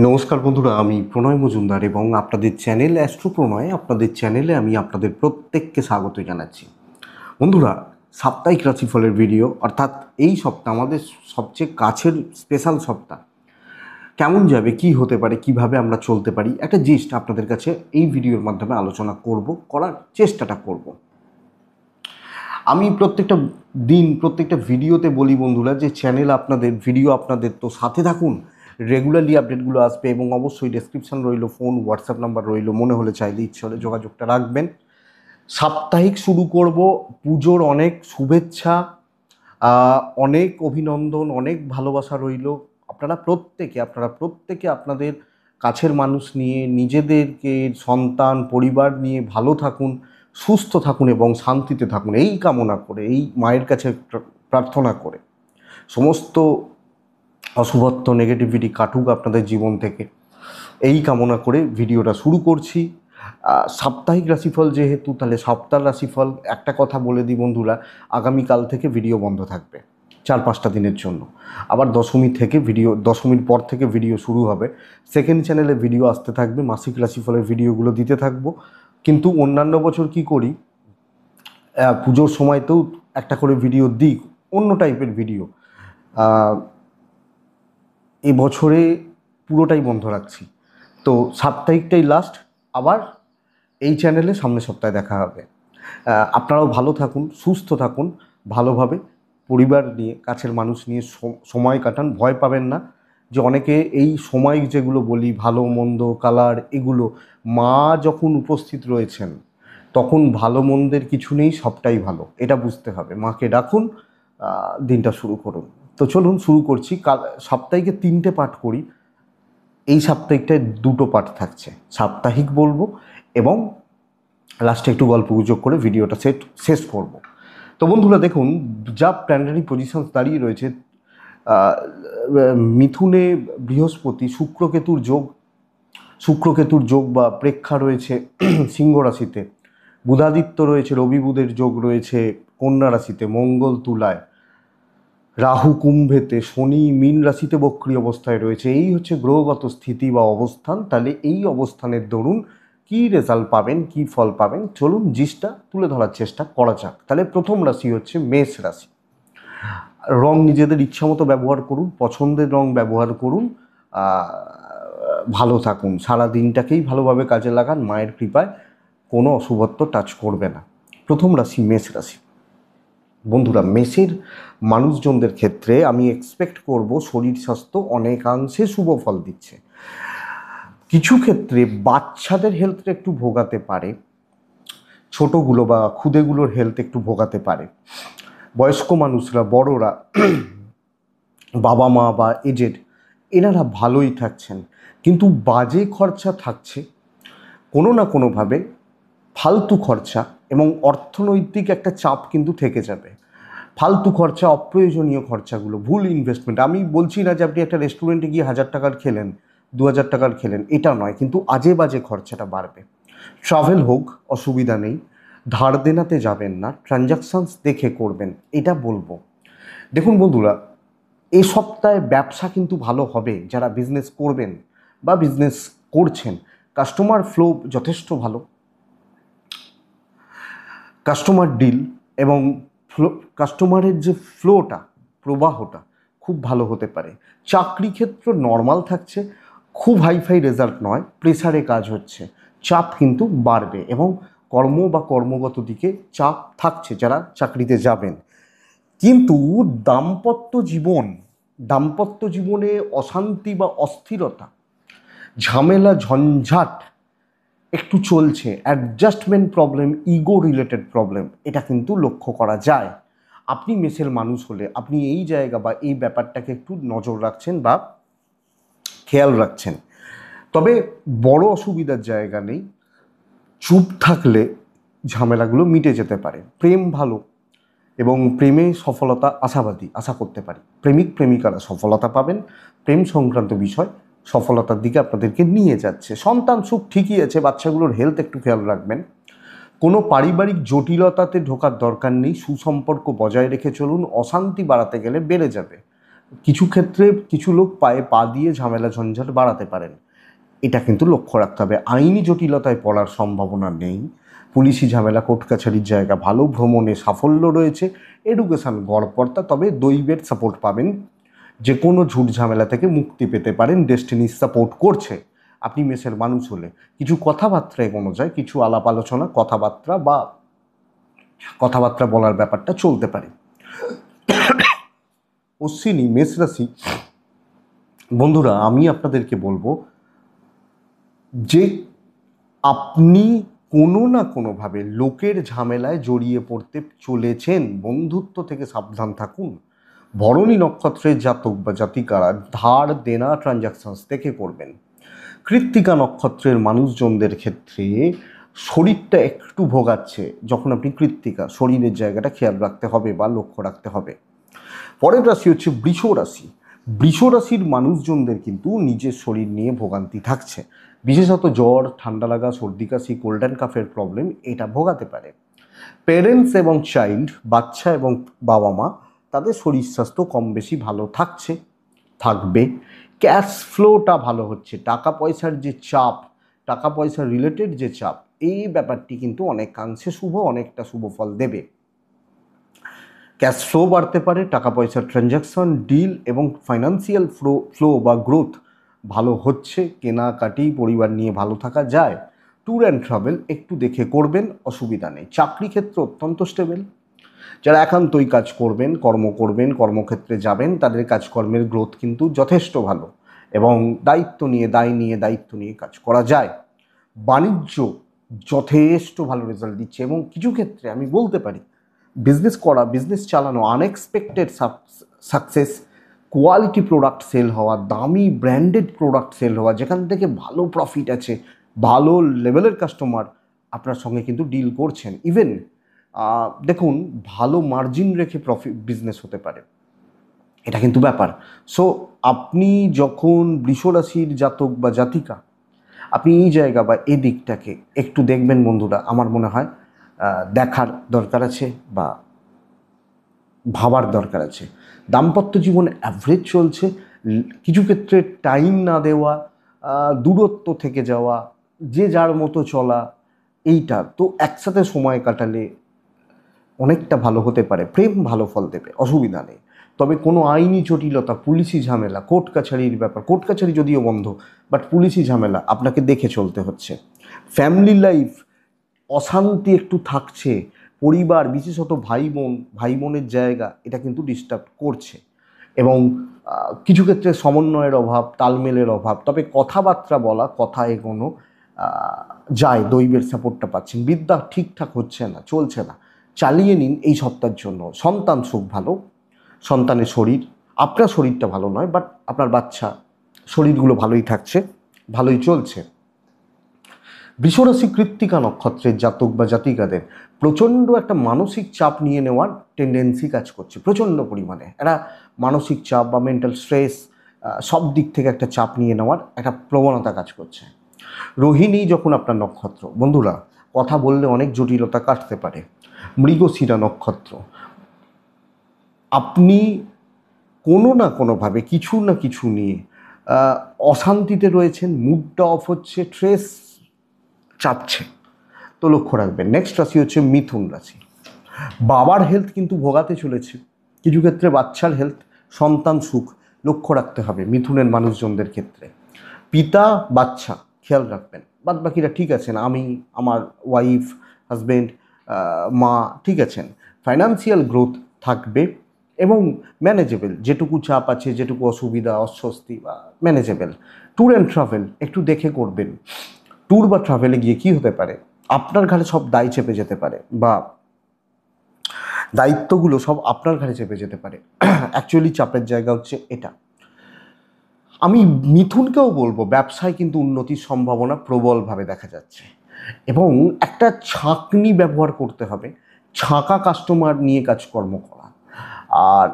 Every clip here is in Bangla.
নমস্কার বন্ধুরা, আমি প্রণয় মজুমদার এবং আপনাদের চ্যানেল অ্যাস্ট্রো প্রণয়, আপনাদের চ্যানেলে আমি আপনাদের প্রত্যেককে স্বাগত জানাচ্ছি। বন্ধুরা, সাপ্তাহিক রাশিফলের ভিডিও, অর্থাৎ এই সপ্তাহ আমাদের সবচেয়ে কাছের স্পেশাল সপ্তাহ কেমন যাবে, কি হতে পারে, কিভাবে আমরা চলতে পারি, একটা জিস্ট আপনাদের কাছে এই ভিডিওর মাধ্যমে আলোচনা করার চেষ্টাটা করব। আমি প্রত্যেকটা দিন প্রত্যেকটা ভিডিওতে বলি বন্ধুরা যে চ্যানেল আপনাদের, ভিডিও আপনাদের, তো সাথে থাকুন। রেগুলারলি আপডেটগুলো আসবে এবং অবশ্যই ডেসক্রিপশান রইল, ফোন হোয়াটসঅ্যাপ নাম্বার রইল, মনে হলে চাইলে ইচ্ছে হলে যোগাযোগটা রাখবেন। সাপ্তাহিক শুরু করব। পুজোর অনেক শুভেচ্ছা, অনেক অভিনন্দন, অনেক ভালোবাসা রইল। আপনারা প্রত্যেকে আপনাদের কাছের মানুষ নিয়ে, নিজেদেরকে, সন্তান পরিবার নিয়ে ভালো থাকুন, সুস্থ থাকুন এবং শান্তিতে থাকুন, এই কামনা করে, এই মায়ের কাছে প্রার্থনা করে সমস্ত অশুভত্ব নেগেটিভিটি কাটুক আপনাদের জীবন থেকে, এই কামনা করে ভিডিওটা শুরু করছি। সাপ্তাহিক রাশিফল যেহেতু, তাহলে সপ্তাহ রাশিফল একটা কথা বলে দিই বন্ধুরা, আগামীকাল থেকে ভিডিও বন্ধ থাকবে 4-5টা দিনের জন্য। আবার দশমীর পর থেকে ভিডিও শুরু হবে। সেকেন্ড চ্যানেলে ভিডিও আসতে থাকবে, মাসিক রাশিফলের ভিডিওগুলো দিতে থাকবো। কিন্তু অন্যান্য বছর কি করি, পুজোর সময়তেও একটা করে ভিডিও দিই, অন্য টাইপের ভিডিও। এই বছরে পুরোটাই বন্ধ রাখছি, তো সাপ্তাহিকটাই লাস্ট। আবার এই চ্যানেলে সামনের সপ্তাহে দেখা হবে। আপনারাও ভালো থাকুন, সুস্থ থাকুন, ভালোভাবে পরিবার নিয়ে, কাছের মানুষ নিয়ে সময় কাটান। ভয় পাবেন না যে অনেকে এই সময় যেগুলো বলি, ভালো মন্দ কালার, এগুলো মা যখন উপস্থিত রয়েছেন তখন ভালো মন্দের কিছু নেই, সবটাই ভালো, এটা বুঝতে হবে। মাকে ডাকুন, দিনটা শুরু করুন। তো চলুন শুরু করছি। সাপ্তাহিকে 3টে পাঠ করি, এই সাপ্তাহিকটায় 2টো পাঠ থাকছে। সাপ্তাহিক বলবো এবং লাস্টে একটু গল্প গুজব করে ভিডিওটা শেষ করব। তো বন্ধুরা দেখুন, যা প্ল্যানেটারি পজিশনস দাঁড়িয়ে রয়েছে, মিথুনে বৃহস্পতি, শুক্রকেতুর যোগ বা প্রেক্ষা রয়েছে সিংহ রাশিতে, বুধাদিত্য রয়েছে, রবি বুধের যোগ রয়েছে কন্যা রাশিতে, মঙ্গল তুলায়, রাহু কুম্ভেতে, শনি মীন রাশিতে বক্রী অবস্থায় রয়েছে। এই হচ্ছে গ্রহগত স্থিতি বা অবস্থান। তাহলে এই অবস্থানের দরুন কী রেজাল্ট পাবেন, কী ফল পাবেন, চলুন জিসটা তুলে ধরার চেষ্টা করা যাক। তাহলে প্রথম রাশি হচ্ছে মেষ রাশি। রং নিজেদের ইচ্ছামতো ব্যবহার করুন, পছন্দের রং ব্যবহার করুন, ভালো থাকুন, সারা দিনটাকেই ভালোভাবে কাজে লাগান, মায়ের কৃপায় কোনো অশুভত্ব টাচ করবে না। প্রথম রাশি মেষ রাশি। বন্ধুরা, মেষের মানুষজনদের ক্ষেত্রে আমি এক্সপেক্ট করব শরীর স্বাস্থ্য অনেকাংশে শুভ ফল দিচ্ছে। কিছু ক্ষেত্রে বাচ্চাদের হেলথটা একটু ভোগাতে পারে, ছোটোগুলো বা খুদেগুলোর হেলথ একটু ভোগাতে পারে। বয়স্ক মানুষরা, বড়রা, বাবা মা বা এজেড, এনারা ভালোই থাকছেন, কিন্তু বাজে খরচা থাকছে কোনো না কোনোভাবে। ফালতু খরচা এবং অর্থনৈতিক একটা চাপ কিন্তু থেকে যাবে। ফালতু খরচা, অপ্রয়োজনীয় খরচাগুলো, ভুল ইনভেস্টমেন্ট। আমি বলছি না যে আপনি একটা রেস্টুরেন্টে গিয়ে 1000 টাকার খেলেন, 2000 টাকার খেলেন, এটা নয়, কিন্তু আজে বাজে খরচাটা বাড়বে। ট্রাভেল হোক, অসুবিধা নেই, ধার দেনাতে যাবেন না, ট্রানজাকশানস দেখে করবেন, এটা বলবো। দেখুন বন্ধুরা, এই সপ্তাহে ব্যবসা কিন্তু ভালো হবে। যারা বিজনেস করবেন বা বিজনেস করছেন, কাস্টমার ফ্লো যথেষ্ট ভালো, কাস্টমার ডিল এবং কাস্টমারের যে ফ্লোটা, প্রবাহটা খুব ভালো হতে পারে। চাকরি ক্ষেত্র নর্মাল থাকছে, খুব হাইফাই রেজাল্ট নয়, প্রেসারে কাজ হচ্ছে, চাপ কিন্তু বাড়বে এবং কর্ম বা কর্মগত দিকে চাপ থাকছে যারা চাকরিতে যাবেন। কিন্তু দাম্পত্য জীবনে অশান্তি বা অস্থিরতা, ঝামেলা, ঝঞ্ঝাট একটু চলছে, adjustment problem, ego related problem, এটা কিন্তু লক্ষ্য করা যায়। আপনি মেষের মানুষ হলে আপনি এই জায়গা বা এই ব্যাপারটাকে একটু নজর রাখছেন বা খেয়াল রাখছেন। তবে বড় অসুবিধার জায়গা নেই, চুপ থাকলে ঝামেলাগুলো মিটে যেতে পারে। প্রেম ভালো এবং প্রেমে সফলতা আশা করতে পারি। প্রেমিক প্রেমিকারা সফলতা পাবেন, প্রেম সংক্রান্ত বিষয় সফলতার দিকে আপনাদেরকে নিয়ে যাচ্ছে। সন্তান সুখ ঠিকই আছে, বাচ্চাগুলোর হেলথ একটু খেয়াল রাখবেন। কোনো পারিবারিক জটিলতাতে ঢোকার দরকার নেই, সুসম্পর্ক বজায় রেখে চলুন, অশান্তি বাড়াতে গেলে বেড়ে যাবে। কিছু ক্ষেত্রে কিছু লোক পায়ে পা দিয়ে ঝামেলা ঝঞ্ঝাট বাড়াতে পারেন, এটা কিন্তু লক্ষ্য রাখতে হবে। আইনি জটিলতায় পড়ার সম্ভাবনা নেই, পুলিশি ঝামেলা কোর্ট কাছারির জায়গা ভালো, ভ্রমণে সাফল্য রয়েছে, এডুকেশান গড়পড়তা, তবে দৈবের সাপোর্ট পাবেন, যে কোনো ঝুট ঝামেলা থেকে মুক্তি পেতে পারেন, ডেস্টিনি সাপোর্ট করছে। আপনি মেসের মানুষ হলে কিছু কথাবার্তা এগোনো যায়, কিছু আলাপ আলোচনা কথাবার্তা বলার ব্যাপারটা চলতে পারে। অশ্বিনী মেষ রাশি বন্ধুরা, আমি আপনাদেরকে বলবো যে আপনি কোনো না কোনোভাবে লোকের ঝামেলায় জড়িয়ে পড়তে চলেছেন, বন্ধুত্ব থেকে সাবধান থাকুন। ভরণী নক্ষত্রের জাতক বা জাতিকারা ধার দেনা ট্রানজাকশনস থেকে করবেন। কৃত্তিকা নক্ষত্রের মানুষজনদের ক্ষেত্রে শরীরটা একটু ভোগাচ্ছে, যখন আপনি কৃত্তিকা, শরীরের জায়গাটা খেয়াল রাখতে হবে বা লক্ষ্য রাখতে হবে। পরের রাশি হচ্ছে বৃষ রাশি। বৃষ রাশির মানুষজনদের কিন্তু নিজের শরীর নিয়ে ভোগান্তি থাকছে, বিশেষত জ্বর, ঠান্ডা লাগা, সর্দি কাশি, কোল্ড অ্যান্ড কাফের প্রবলেম এটা ভোগাতে পারে। পেরেন্টস এবং চাইল্ড, বাচ্চা এবং বাবা মা, তাদের শরীর স্বাস্থ্য কম বেশি ভালো থাকবে। ক্যাশ ফ্লোটা ভালো হচ্ছে, টাকা পয়সার যে চাপ, টাকা পয়সা রিলেটেড যে চাপ, এই ব্যাপারটি কিন্তু অনেকাংশে অনেকটা শুভ ফল দেবে। ক্যাশ ফ্লো বাড়তে পারে, টাকা পয়সার ট্রানজ্যাকশন, ডিল এবং ফাইন্যান্সিয়াল ফ্লো বা গ্রোথ ভালো হচ্ছে, কেনাকাটি, পরিবার নিয়ে ভালো থাকা যায়। ট্যুর অ্যান্ড ট্রাভেল একটু দেখে করবেন, অসুবিধা নেই। চাকরি ক্ষেত্র অত্যন্ত স্টেবল। যারা একান্তই কাজ করবেন, কর্মক্ষেত্রে যাবেন, তাদের কাজকর্মের গ্রোথ কিন্তু যথেষ্ট ভালো এবং দায় নিয়ে কাজ করা যায়। বাণিজ্য যথেষ্ট ভালো রেজাল্ট দিচ্ছে এবং কিছু ক্ষেত্রে আমি বলতে পারি বিজনেস চালানো, unexpected success, quality product sale হওয়া, দামি ব্র্যান্ডেড প্রোডাক্ট সেল হওয়া, যেখান থেকে ভালো প্রফিট আছে, ভালো লেভেলের কাস্টমার আপনার সঙ্গে কিন্তু ডিল করছেন। ইভেন দেখুন, ভালো মার্জিন রেখে বিজনেস হতে পারে, এটা কিন্তু ব্যাপার। সো আপনি যখন বৃষ রাশির জাতক বা জাতিকা, আপনি এই জায়গা বা এই দিকটাকে একটু দেখবেন বন্ধুরা, আমার মনে হয় দেখার দরকার আছে বা ভাবার দরকার আছে। দাম্পত্য জীবন অ্যাভারেজ চলছে, কিছু ক্ষেত্রে টাইম না দেওয়া, দূরত্ব থেকে যাওয়া, যে যার মতো চলা, এইটা তো একসাথে সময় কাটালে অনেকটা ভালো হতে পারে, প্রেম ভালো ফল দেবে, অসুবিধা নেই। তবে কোনো আইনি জটিলতা, পুলিশি ঝামেলা, কোর্ট কাছারির ব্যাপার, কোর্ট কাছারি যদিও বন্ধ, বাট পুলিশি ঝামেলা আপনাকে দেখে চলতে হচ্ছে। ফ্যামিলি লাইফ অশান্তি একটু থাকছে, পরিবার বিশেষত ভাই বোনের জায়গা এটা কিন্তু ডিস্টার্ব করছে এবং কিছু ক্ষেত্রে সমন্বয়ের অভাব, তালমেলের অভাব। তবে কথাবার্তা বলা, কথা এগোনো যায়, দৈবের সাপোর্টটা পাচ্ছেন। বিদ্যা ঠিকঠাক হচ্ছে না, চলছে না, চালিয়ে নিন এই সপ্তাহের জন্য। সন্তান সুখ ভালো, সন্তানের শরীর, আপনার শরীরটা ভালো নয়, বাট আপনার বাচ্চা শরীরগুলো ভালোই থাকছে, ভালোই চলছে। বৃষরাশি কৃত্তিকা নক্ষত্রের জাতক বা জাতিকাদের প্রচণ্ড একটা মানসিক চাপ নিয়ে নেওয়ার টেন্ডেন্সি কাজ করছে, প্রচণ্ড পরিমাণে একটা মানসিক চাপ বা মেন্টাল স্ট্রেস, সব দিক থেকে একটা চাপ নিয়ে নেওয়ার একটা প্রবণতা কাজ করছে। রোহিণী যখন আপনার নক্ষত্র, বন্ধুরা কথা বললে অনেক জটিলতা কাটতে পারে। মৃগশিরা নক্ষত্র, আপনি কোনো না কোনোভাবে কিছু না কিছু নিয়ে অশান্তিতে রয়েছেন, মুডটা অফ হচ্ছে, স্ট্রেস চাপছে, তো লক্ষ্য রাখবেন। নেক্সট রাশি হচ্ছে মিথুন রাশি। বাবার হেলথ কিন্তু ভোগাতে চলেছে, কিছু ক্ষেত্রে বাচ্চার হেলথ, সন্তান সুখ লক্ষ্য রাখতে হবে মিথুনের মানুষজনদের ক্ষেত্রে। পিতা বাচ্চা খেয়াল রাখবেন, বাদ বাকিরা ঠিক আছেন, আমি, আমার ওয়াইফ, হাজব্যান্ড, মা ঠিক আছেন। ফাইন্যান্সিয়াল গ্রোথ থাকবে এবং ম্যানেজেবল, যেটুকু চাপ আছে, যেটুকু অসুবিধা অস্বস্তি বা ম্যানেজেবল। ট্যুর অ্যান্ড ট্রাভেল একটু দেখে করবেন। ট্যুর বা ট্রাভেলে গিয়ে কী হতে পারে, আপনার ঘাড়ে সব দায় চেপে যেতে পারে বা দায়িত্বগুলো সব আপনার ঘাড়ে চেপে যেতে পারে। অ্যাকচুয়ালি চাপের জায়গা হচ্ছে এটা। আমি মিথুনকেও বলবো, ব্যবসায় কিন্তু উন্নতির সম্ভাবনা প্রবলভাবে দেখা যাচ্ছে এবং একটা ছাঁকনি ব্যবহার করতে হবে, ছাঁকা কাস্টমার নিয়ে কাজকর্ম করা, আর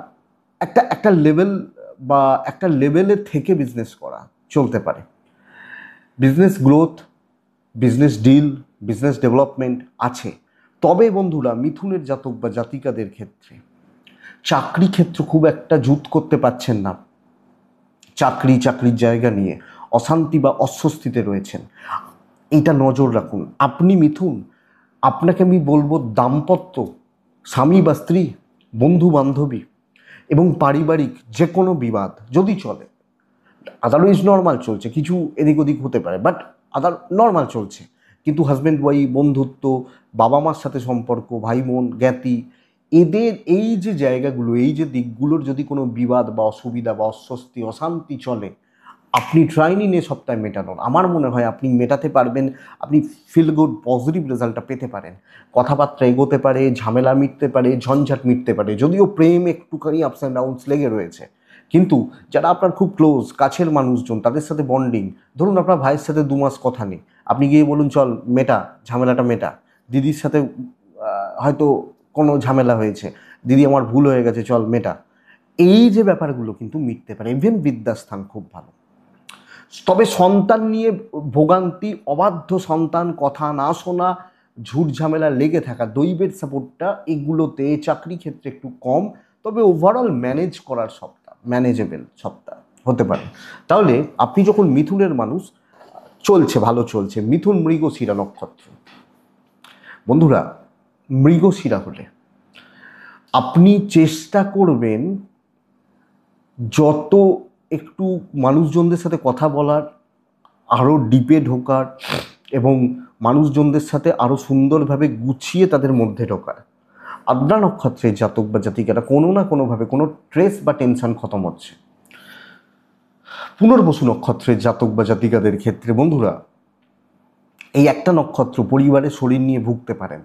একটা লেভেল বা একটা লেভেলে থেকে বিজনেস করা চলতে পারে। Business growth, business deal, business development আছে। তবে বন্ধুরা, মিথুনের জাতক বা জাতিকাদের ক্ষেত্রে চাকরি ক্ষেত্র খুব একটা জুত করতে পারছেন না, চাকরির জায়গা নিয়ে অশান্তি বা অস্বস্তিতে রয়েছেন, এইটা নজর রাখুন। আপনি মিথুন, আপনাকে আমি বলবো দাম্পত্য, স্বামী বা স্ত্রী, বন্ধু বান্ধবী এবং পারিবারিক যে কোনো বিবাদ যদি চলে, আদারওয়াইজ নর্মাল চলছে, কিছু এদিক ওদিক হতে পারে, বাট নর্মাল চলছে, কিন্তু হাজব্যান্ড ওয়াইফ, বন্ধুত্ব, বাবা মার সাথে সম্পর্ক, ভাই বোন, জ্ঞাতি, এদের এই যে জায়গাগুলো, এই যে দিকগুলোর যদি কোনো বিবাদ বা অসুবিধা বা অস্বস্তি অশান্তি চলে, আপনি ট্রাই নিন এ সপ্তাহে মেটানোর। আমার মনে হয় আপনি মেটাতে পারবেন, আপনি ফিল গুড পজিটিভ রেজাল্টটা পেতে পারেন। কথাবার্তা এগোতে পারে, ঝামেলা মিটতে পারে, ঝঞ্ঝাট মিটতে পারে, যদিও প্রেম একটুখানি আপস অ্যান্ড ডাউনস লেগে রয়েছে, কিন্তু যারা আপনার খুব ক্লোজ কাছের মানুষজন, তাদের সাথে বন্ডিং, ধরুন আপনার ভাইয়ের সাথে 2 মাস কথা নেই, আপনি গিয়ে বলুন চল মেটা, ঝামেলাটা মেটা। দিদির সাথে হয়তো কোনো ঝামেলা হয়েছে, দিদি আমার ভুল হয়ে গেছে, চল মেটা। এই যে ব্যাপারগুলো কিন্তু মিটতে পারে। ইভেন বিদ্যাস্থান খুব ভালো। তবে সন্তান নিয়ে ভোগান্তি, অবাধ্য সন্তান, কথা না শোনা, ঝুট ঝামেলা লেগে থাকা, দৈবের সাপোর্টটা এগুলোতে চাকরি ক্ষেত্রে একটু কম, তবে ওভারঅল ম্যানেজ করার সপ্তাহ, ম্যানেজেবল সপ্তাহ হতে পারে। তাহলে আপনি যখন মিথুনের মানুষ, চলছে, ভালো চলছে। মিথুন মৃগশিরা নক্ষত্র, বন্ধুরা মৃগশিরা হলে আপনি চেষ্টা করবেন যত একটু মানুষজনদের সাথে কথা বলার, আরও ডিপে ঢোকার এবং মানুষজনদের সাথে আরও সুন্দরভাবে গুছিয়ে তাদের মধ্যে ঢোকার। আদ্রা নক্ষত্রের জাতক বা জাতিকারা কোনো না কোনোভাবে কোনো স্ট্রেস বা টেনশন খতম হচ্ছে। পুনর্বসু নক্ষত্রের জাতক বা জাতিকাদের ক্ষেত্রে বন্ধুরা, এই একটা নক্ষত্র পরিবারের শরীর নিয়ে ভুগতে পারেন।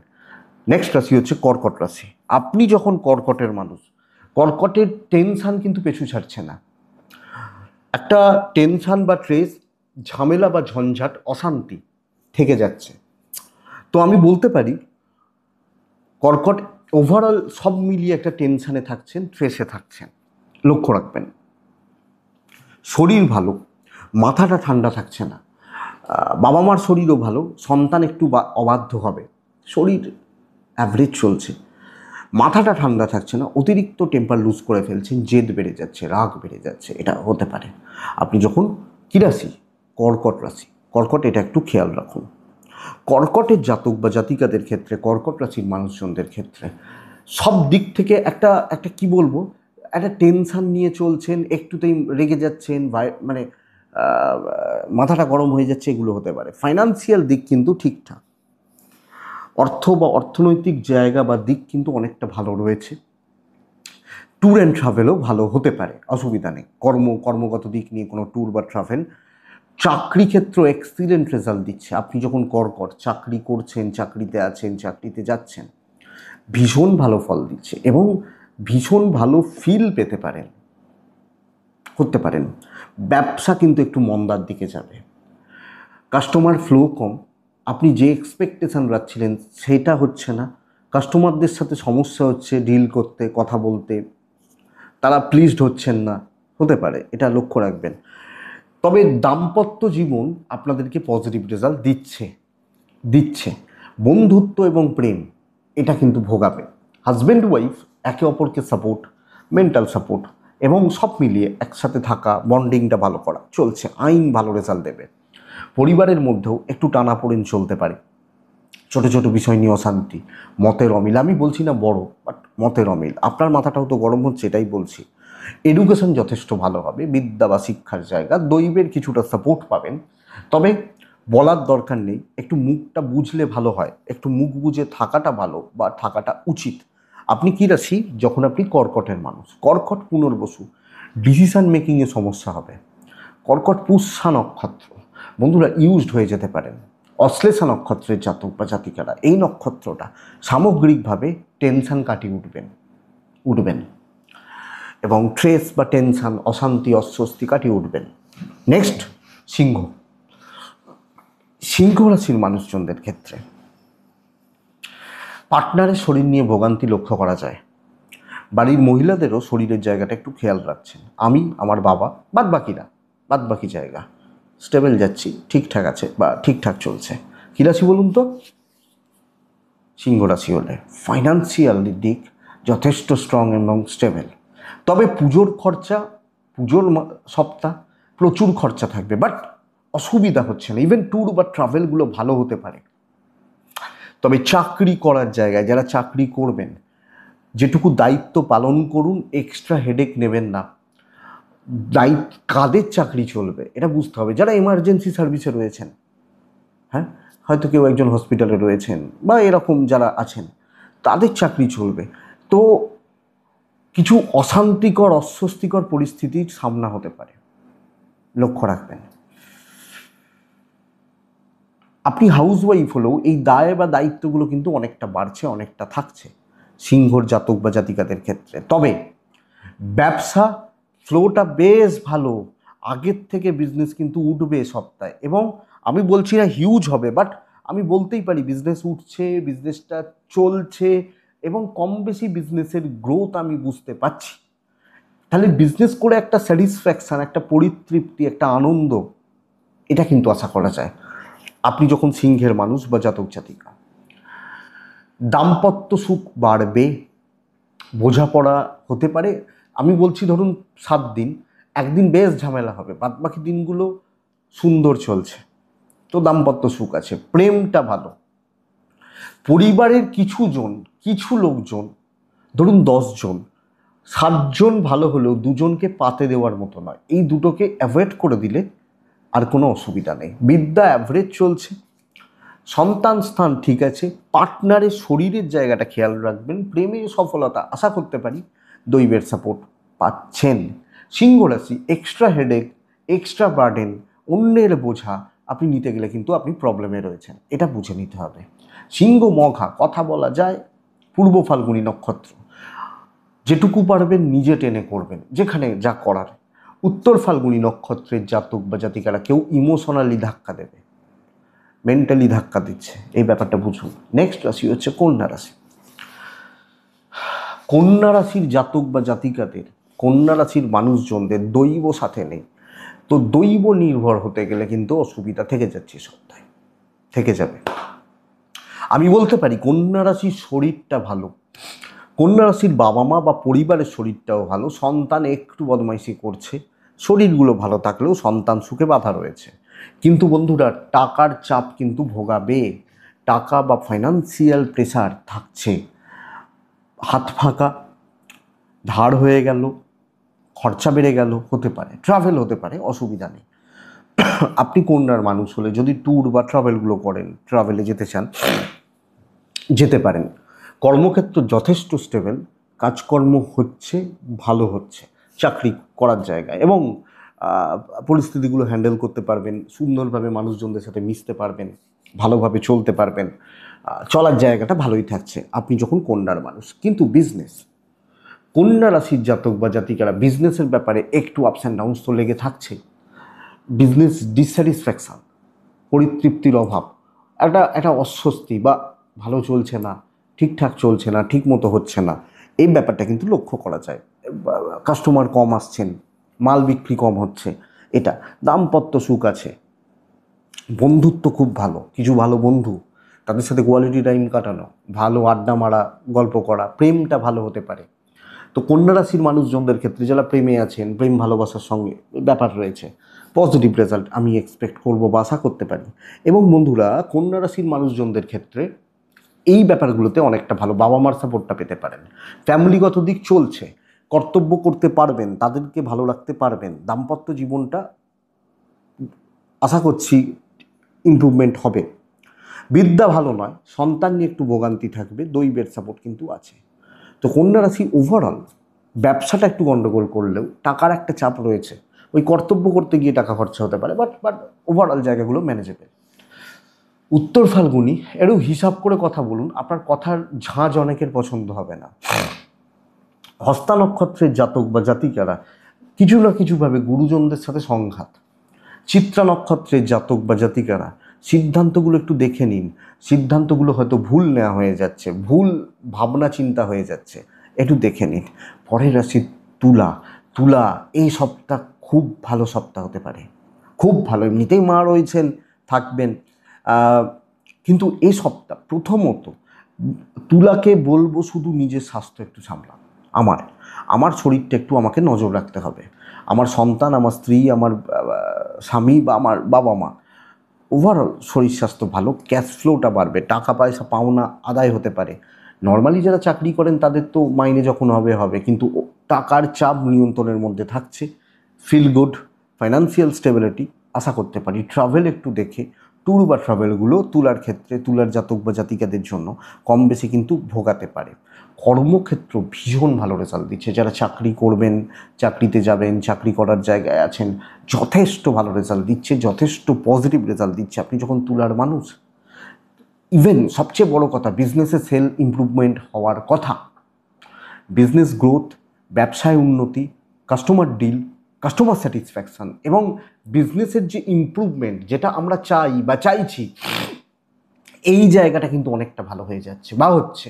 নেক্সট রাশি হচ্ছে কর্কট রাশি। আপনি যখন কর্কটের মানুষ, কর্কটের টেনশন কিন্তু পিছু ছাড়ছে না। একটা টেনশন বা স্ট্রেস, ঝামেলা বা ঝঞ্ঝাট, অশান্তি থেকে যাচ্ছে। তো আমি বলতে পারি কর্কট ওভারঅল সব মিলিয়ে একটা টেনশানে থাকছেন, স্ট্রেসে থাকছেন। লক্ষ্য রাখবেন শরীর ভালো, মাথাটা ঠান্ডা থাকছে না, বাবা মার শরীরও ভালো, সন্তান একটু অবাধ্য হবে, শরীর অ্যাভারেজ চলছে, মাথাটা ঠান্ডা থাকছে না, অতিরিক্ত টেম্পার লুজ করে ফেলছেন, জেদ বেড়ে যাচ্ছে, রাগ বেড়ে যাচ্ছে, এটা হতে পারে। আপনি যখন কী রাশি? কর্কট রাশি। কর্কট, এটা একটু খেয়াল রাখুন। কর্কটের জাতক বা জাতিকাদের ক্ষেত্রে, কর্কট রাশির মানুষজনদের ক্ষেত্রে সব দিক থেকে একটা একটা কি বলবো, একটা টেনশান নিয়ে চলছেন, একটুতেই রেগে যাচ্ছেন, মানে মাথাটা গরম হয়ে যাচ্ছে, এগুলো হতে পারে। ফাইন্যান্সিয়াল দিক কিন্তু ঠিকঠাক, অর্থ বা অর্থনৈতিক জায়গা বা দিক কিন্তু অনেকটা ভালো রয়েছে। ট্যুর অ্যান্ড ট্রাভেলও ভালো হতে পারে, অসুবিধা নেই। কর্মগত দিক নিয়ে কোনো ট্যুর বা ট্রাভেল। চাকরি ক্ষেত্র এক্সিলেন্ট রেজাল্ট দিচ্ছে। আপনি যখন কর্কট চাকরি করছেন, চাকরিতে আছেন, চাকরিতে যাচ্ছেন, ভীষণ ভালো ফল দিচ্ছে এবং ভীষণ ভালো ফিল পেতে পারেন, করতে পারেন। ব্যবসা কিন্তু একটু মন্দার দিকে যাবে, কাস্টমার ফ্লো কম, আপনি যে এক্সপেকটেশন রাখছিলেন সেটা হচ্ছে না, কাস্টমারদের সাথে সমস্যা হচ্ছে ডিল করতে, কথা বলতে, তারা প্লিজড হচ্ছেন না, হতে পারে, এটা লক্ষ্য রাখবেন। তবে দাম্পত্য জীবন আপনাদেরকে পজিটিভ রেজাল্ট দিচ্ছে। বন্ধুত্ব এবং প্রেম, এটা কিন্তু ভোগাবে। হাজব্যান্ড ওয়াইফ একে অপরকে সাপোর্ট, মেন্টাল সাপোর্ট এবং সব মিলিয়ে একসাথে থাকা, বন্ডিংটা ভালো করা চলছে। আইন ভালো রেজাল্ট দেবে। পরিবারের মধ্যেও একটু টানাপোড়েন চলতে পারে, ছোট ছোট বিষয় নিয়ে অশান্তি, মতের অমিল। আমি বলছি না বড়, বাট মতের অমিল। আপনার মাথাটাও তো গরম হচ্ছে, এটাই বলছি। এডুকেশন যথেষ্ট ভালো হবে, বিদ্যা বা শিক্ষার জায়গা, দৈবের কিছুটা সাপোর্ট পাবেন। তবে বলার দরকার নেই, একটু মুখটা বুঝলে ভালো হয়, একটু মুখ বুঝে থাকাটা ভালো বা থাকাটা উচিত। আপনি কী রাশি? যখন আপনি কর্কটের মানুষ, কর্কট পুনর্বসু, ডিসিশন মেকিংয়ে সমস্যা হবে। কর্কট পুষ্যা নক্ষত্র, বন্ধুরা ইউজড হয়ে যেতে পারেন। অশ্লেষা নক্ষত্রের জাতক বা জাতিকারা, এই নক্ষত্রটা সামগ্রিকভাবে টেনশন কাটিয়ে উঠবেন এবং ট্রেস বা টেনশন, অশান্তি, অস্বস্তি কাটিয়ে উঠবেন। নেক্সট সিংহ রাশির মানুষজনদের ক্ষেত্রে পার্টনারের শরীর নিয়ে ভোগান্তি লক্ষ্য করা যায়। বাড়ির মহিলাদেরও শরীরের জায়গাটা একটু খেয়াল রাখছেন। আমি, আমার বাবা, বাদ বাকি জায়গা স্টেবল যাচ্ছি, ঠিকঠাক আছে বা ঠিকঠাক চলছে। কী রাশি বলুন তো? সিংহ রাশি হলে ফাইন্যান্সিয়াল দিক যথেষ্ট স্ট্রং এবং স্টেবল। তবে পুজোর খরচা, পুজোর সপ্তাহ প্রচুর খরচা থাকবে, বাট অসুবিধা হচ্ছে না। ইভেন ট্যুর বা ট্রাভেলগুলো ভালো হতে পারে। তবে চাকরি করার জায়গায় যারা চাকরি করবেন, যেটুকু দায়িত্ব পালন করুন, এক্সট্রা হেডেক নেবেন না। দায়িত্ব কাদের চাকরি চলবে এটা বুঝতে হবে। যারা এমার্জেন্সি সার্ভিসে রয়েছেন, হ্যাঁ, হয়তো কেউ একজন হসপিটালে রয়েছেন বা এরকম যারা আছেন, তাদের চাকরি চলবে। তো কিছু অশান্তিকর অস্বস্তিকর পরিস্থিতির সামনা হতে পারে, লক্ষ্য রাখবেন। আপনি হাউসওয়াইফ হলেও এই দায় বা দায়িত্বগুলো কিন্তু অনেকটা বাড়ছে, অনেকটা থাকছে সিংহর জাতক বা জাতিকাদের ক্ষেত্রে। তবে ব্যবসা ফ্লোটা বেশ ভালো, আগের থেকে বিজনেস কিন্তু উঠবে সপ্তাহে। এবং আমি বলছি না হিউজ হবে, বাট আমি বলতেই পারি বিজনেস উঠছে, বিজনেসটা চলছে এবং কম বেশি বিজনেসের গ্রোথ আমি বুঝতে পারছি। তাহলে বিজনেস করে একটা স্যাটিসফ্যাকশান, একটা পরিতৃপ্তি, একটা আনন্দ, এটা কিন্তু আশা করা যায় আপনি যখন সিংহের মানুষ বা জাতক জাতিকা। দাম্পত্য সুখ বাড়বে, বোঝাপড়া হতে পারে। আমি বলছি ধরুন 7 দিন, একদিন বেশ ঝামেলা হবে, বাদ বাকি দিনগুলো সুন্দর চলছে, তো দাম্পত্য সুখ আছে, প্রেমটা ভালো। পরিবারের কিছু লোকজন, ধরুন 10 জন, 7 জন ভালো হলেও 2জনকে পাতে দেওয়ার মতো নয়। এই দুটোকে অ্যাভয়েড করে দিলে আর কোনো অসুবিধা নেই। বিদ্যা অ্যাভারেজ চলছে, সন্তান স্থান ঠিক আছে, পার্টনারের শরীরের জায়গাটা খেয়াল রাখবেন। প্রেমে সফলতা আশা করতে পারি, দৈবের সাপোর্ট পাচ্ছেন। সিংহ রাশি এক্সট্রা হেডেক, এক্সট্রা বার্ডেন, অন্যের বোঝা আপনি নিতে গেলে কিন্তু আপনি প্রবলেমে রয়েছেন, এটা বুঝে নিতে হবে। সিংহ মঘা কথা বলা যায়, পূর্ব ফাল্গুনী নক্ষত্র, যেটুকু পারবেন নিজে টেনে করবেন, যেখানে যা করার। উত্তর ফাল্গুনী নক্ষত্রের জাতক বা জাতিকারা কেউ ইমোশনালি ধাক্কা দেবে, মেন্টালি ধাক্কা দিচ্ছে, এই ব্যাপারটা বুঝুন। নেক্সট রাশি হচ্ছে কন্যা রাশি। কন্যা রাশির জাতক বা জাতিকাদের, কন্যা রাশির মানুষজনদের দৈব সাথে নেই, তো দৈব নির্ভর হতে গেলে কিন্তু অসুবিধা থেকে যাচ্ছে, সপ্তাহে থেকে যাবে। আমি বলতে পারি কন্যা রাশির শরীরটা ভালো, কন্যা রাশির বাবা মা বা পরিবারের শরীরটাও ভালো। সন্তান একটু বদমাইশি করছে, শরীরগুলো ভালো থাকলেও সন্তান সুখে বাধা রয়েছে। কিন্তু বন্ধুরা টাকার চাপ কিন্তু ভোগাবে, টাকা বা ফাইন্যান্সিয়াল প্রেসার থাকছে, হাত ফাঁকা, ধার হয়ে গেল, খরচা বেড়ে গেল, হতে পারে ট্রাভেল হতে পারে, অসুবিধা নেই। আপনি কন্যার মানুষ হলে যদি ট্যুর বা ট্রাভেলগুলো করেন, ট্রাভেলে যেতে চান, যেতে পারেন। কর্মক্ষেত্র যথেষ্ট স্টেবল, কাজকর্ম হচ্ছে, ভালো হচ্ছে চাকরি করার জায়গায়, এবং পরিস্থিতিগুলো হ্যান্ডেল করতে পারবেন, সুন্দরভাবে মানুষজনদের সাথে মিশতে পারবেন, ভালোভাবে চলতে পারবেন, চলার জায়গাটা ভালোই থাকছে আপনি যখন কন্যার মানুষ। কিন্তু বিজনেস, কন্যা রাশির জাতক বা জাতিকারা বিজনেসের ব্যাপারে একটু আপস অ্যান্ড ডাউনস তো লেগে থাকছে। বিজনেস ডিসস্যাটিসফ্যাকশান, পরিতৃপ্তির অভাব, একটা অস্বস্তি বা ভালো চলছে না, ঠিকঠাক চলছে না, ঠিক মতো হচ্ছে না, এই ব্যাপারটা কিন্তু লক্ষ্য করা যায়। কাস্টমার কম আসছেন, মাল বিক্রি কম হচ্ছে, এটা। দাম্পত্য সুখ আছে, বন্ধুত্ব খুব ভালো, কিছু ভালো বন্ধু, তাদের সাথে কোয়ালিটি টাইম কাটানো, ভালো আড্ডা মারা, গল্প করা, প্রেমটা ভালো হতে পারে। তো কন্যা রাশির মানুষজনদের ক্ষেত্রে যারা প্রেমে আছেন, প্রেম ভালোবাসার সঙ্গে ব্যাপার রয়েছে, পজিটিভ রেজাল্ট আমি এক্সপেক্ট করব বা আশা করতে পারি। এবং বন্ধুরা কন্যা রাশির মানুষজনদের ক্ষেত্রে এই ব্যাপারগুলোতে অনেকটা ভালো বাবা মার সাপোর্টটা পেতে পারেন। ফ্যামিলিগত দিক চলছে, কর্তব্য করতে পারবেন, তাদেরকে ভালো রাখতে পারবেন, দাম্পত্য জীবনটা আশা করছি ইমপ্রুভমেন্ট হবে। বিদ্যা ভালো নয়, সন্তান নিয়ে একটু ভোগান্তি থাকবে, দৈবের সাপোর্ট কিন্তু আছে। তো কন্যা রাশি ওভারঅল ব্যবসাটা একটু গণ্ডগোল করলেও টাকার একটা চাপ রয়েছে, ওই কর্তব্য করতে গিয়ে টাকা খরচা হতে পারে, বাট ওভারঅল জায়গাগুলো ম্যানেজেবল। উত্তর ফাল্গুনি, একটু হিসাব করে কথা বলুন, আপনার কথার ঝাঁজ অনেকের পছন্দ হবে না। হস্তা নক্ষত্রের জাতক বা জাতিকারা কিছু না কিছুভাবে গুরুজনদের সাথে সংঘাত। চিত্রা নক্ষত্রের জাতক বা জাতিকারা সিদ্ধান্তগুলো একটু দেখে নিন, সিদ্ধান্তগুলো হয়তো ভুল নেওয়া হয়ে যাচ্ছে, ভুল ভাবনা চিন্তা হয়ে যাচ্ছে, একটু দেখে নিন। পরের রাশি তুলা, তুলা এই সপ্তাহ খুব ভালো সপ্তাহ হতে পারে, খুব ভালো। এমনিতেই মা রয়েছেন, থাকবেন, কিন্তু এই সপ্তাহ প্রথমত তুলাকে বলবো শুধু নিজের স্বাস্থ্য একটু সামলান। আমার শরীরটা একটু আমাকে নজর রাখতে হবে। আমার সন্তান, আমার স্ত্রী, আমার স্বামী বা আমার বাবা মা, ওভারঅল শরীর স্বাস্থ্য ভালো, ক্যাশ ফ্লোটা বাড়বে, টাকা পয়সা পাওনা আদায় হতে পারে। নর্মালি যারা চাকরি করেন তাদের তো মাইনে যখন হবে হবে, কিন্তু টাকার চাপ নিয়ন্ত্রণের মধ্যে থাকছে। ফিল গুড, ফাইন্যান্সিয়াল স্টেবিলিটি আশা করতে পারি। ট্রাভেল একটু দেখে, ট্যুর বা ট্রাভেলগুলো তুলার ক্ষেত্রে, তুলার জাতক বা জাতিকাদের জন্য কম বেশি কিন্তু ভোগাতে পারে। কর্মক্ষেত্র ভীষণ ভালো রেজাল্ট দিচ্ছে। যারা চাকরি করবেন, চাকরিতে যাবেন, চাকরি করার জায়গায় আছেন, যথেষ্ট ভালো রেজাল্ট দিচ্ছে, যথেষ্ট পজিটিভ রেজাল্ট দিচ্ছে। আপনি যখন তুলার মানুষ, ইভেন সবচেয়ে বড় কথা, বিজনেসে সেল ইমপ্রুভমেন্ট হওয়ার কথা, বিজনেস গ্রোথ, ব্যবসায় উন্নতি, কাস্টমার ডিল, কাস্টমার স্যাটিসফ্যাকশন এবং বিজনেসের যে ইমপ্রুভমেন্ট যেটা আমরা চাই বা চাইছি, এই জায়গাটা কিন্তু অনেকটা ভালো হয়ে যাচ্ছে বা হচ্ছে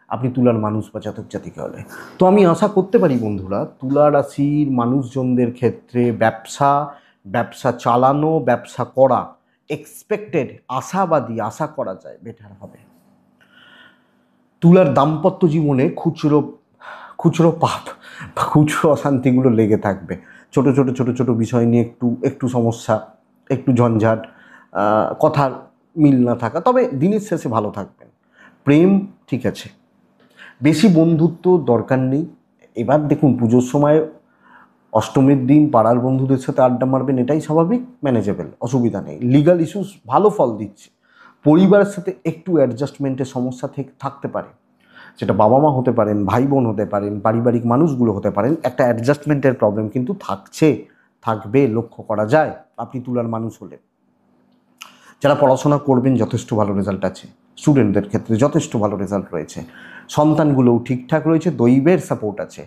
আপনি তুলার মানুষ বা জাতক জাতিকা হলে। তো আমি আশা করতে পারি বন্ধুরা, তুলা রাশির মানুষজনদের ক্ষেত্রে ব্যবসা চালানো, ব্যবসা করা, এক্সপেক্টেড, আশাবাদী, আশা করা যায় বেটার হবে। তুলার দাম্পত্য জীবনে খুচরো পাপ বা খুচরো অশান্তিগুলো লেগে থাকবে। ছোট ছোট ছোট ছোট বিষয় নিয়ে একটু সমস্যা, একটু ঝঞ্ঝাট, কথার মিল না থাকা, তবে দিনের শেষে ভালো থাকবেন। প্রেম ঠিক আছে, বেশি বন্ধুত্ব দরকার নেই। এবার দেখুন, পুজোর সময় অষ্টমীর দিন পাড়ার বন্ধুদের সাথে আড্ডা মারবেন, এটাই স্বাভাবিক, ম্যানেজেবল, অসুবিধা নেই। লিগাল ইস্যুস ভালো ফল দিচ্ছে। পরিবারের সাথে একটু অ্যাডজাস্টমেন্টের সমস্যা থাকতে পারে, সেটা বাবা মা হতে পারেন, ভাই বোন হতে পারেন, পারিবারিক মানুষগুলো হতে পারেন। একটা অ্যাডজাস্টমেন্টের প্রবলেম কিন্তু থাকবে, লক্ষ্য করা যায় আপনি তুলার মানুষ হলে। যারা পড়াশোনা করবেন যথেষ্ট ভালো রেজাল্ট আছে, স্টুডেন্টদের ক্ষেত্রে যথেষ্ট ভালো রেজাল্ট রয়েছে। সন্তানগুলোও ঠিকঠাক রয়েছে, দৈবের সাপোর্ট আছে।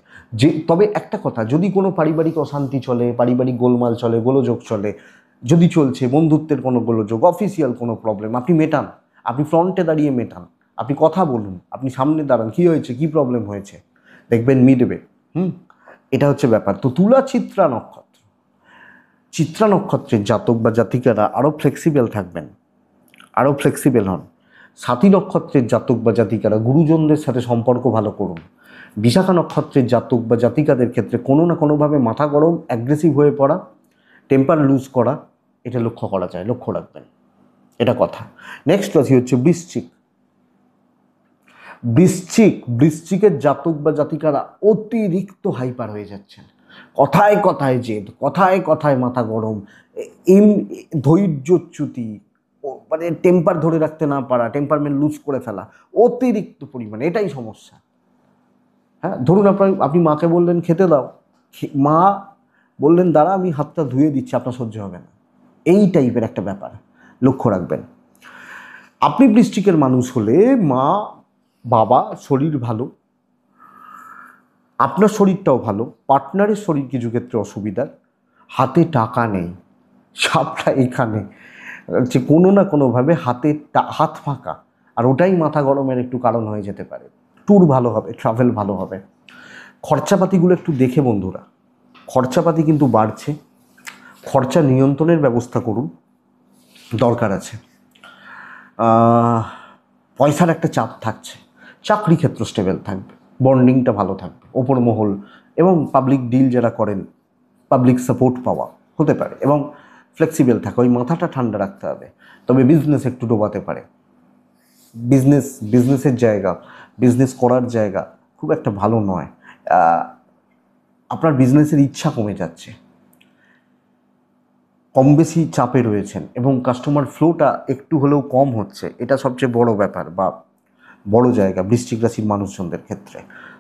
তবে একটা কথা, যদি কোনো পারিবারিক অশান্তি চলে, পারিবারিক গোলমাল চলে, গোলযোগ চলে, যদি চলছে, বন্ধুত্বের কোনো গোলযোগ, অফিসিয়াল কোনো প্রবলেম, আপনি মেটান, আপনি ফ্রন্টে দাঁড়িয়ে মেটান, আপনি কথা বলুন, আপনি সামনে দাঁড়ান, কী হয়েছে, কী প্রবলেম হয়েছে, দেখবেন মিটবে। এটা হচ্ছে ব্যাপার। তো তুলা চিত্রা নক্ষত্রের জাতক বা জাতিকারা আরও ফ্লেক্সিবল থাকবেন, আরও ফ্লেক্সিবল হন। সাথী নক্ষত্রের জাতক বা জাতিকারা গুরুজনদের সাথে সম্পর্ক ভালো করুন। বিশাখা নক্ষত্রের জাতক বা জাতিকাদের ক্ষেত্রে কোনো না কোনোভাবে মাথা গরম, অ্যাগ্রেসিভ হয়ে পড়া, টেম্পার লুজ করা, এটা লক্ষ্য করা যায়, লক্ষ্য রাখবেন, এটা কথা। নেক্সট রাশি হচ্ছে বৃশ্চিকের জাতক বা জাতিকারা অতিরিক্ত হাইপার হয়ে যাচ্ছেন। কথায় কথায় জেদ, কথায় কথায় মাথা গরম, ধৈর্যচ্যুতি, মানে টেম্পার ধরে রাখতে না পারা, টেম্পারমেন্ট লুজ করে ফেলা অতিরিক্ত পরিমাণে, এটাই সমস্যা। হ্যাঁ, ধরুন আপনি মাকে বললেন খেতে দাও, মা বললেন দাঁড়া আমি হাতটা ধুয়ে দিচ্ছি, আপনার সহ্য হবে না, এই টাইপের একটা ব্যাপার, লক্ষ্য রাখবেন। আপনি বৃশ্চিকের মানুষ হলে মা বাবা শরীর ভালো, আপনার শরীরটাও ভালো, পার্টনারের শরীর কিছু ক্ষেত্রে অসুবিধার, হাতে টাকা নেই, সবটা এখানে যে কোনো না কোনোভাবে হাত ফাঁকা, আর ওটাই মাথা গরমের একটু কারণ হয়ে যেতে পারে। ট্যুর ভালো হবে, ট্রাভেল ভালো হবে। খরচাপাতিগুলো একটু দেখে বন্ধুরা, খরচাপাতি কিন্তু বাড়ছে, খরচা নিয়ন্ত্রণের ব্যবস্থা করুন, দরকার আছে। পয়সার একটা চাপ থাকছে, চাকরি ক্ষেত্র স্টেবল থাকবে, বন্ডিংটা ভালো থাকবে, ওপর মহল এবং পাবলিক ডিল যারা করেন, পাবলিক সাপোর্ট পাওয়া হতে পারে এবং ফ্লেক্সিবল থাকা, ওই মাথাটা ঠান্ডা রাখতে হবে। তবে বিজনেস একটু ডোবাতে পারে, বিজনেসের জায়গা, বিজনেস করার জায়গা খুব একটা ভালো নয়। আপনার বিজনেসের ইচ্ছা কমে যাচ্ছে, কম বেশি চাপে রয়েছেন এবং কাস্টমার ফ্লোটা একটু হলেও কম হচ্ছে, এটা সবচেয়ে বড় ব্যাপার বা বড় জায়গা বৃশ্চিক রাশির মানুষজনদের ক্ষেত্রে।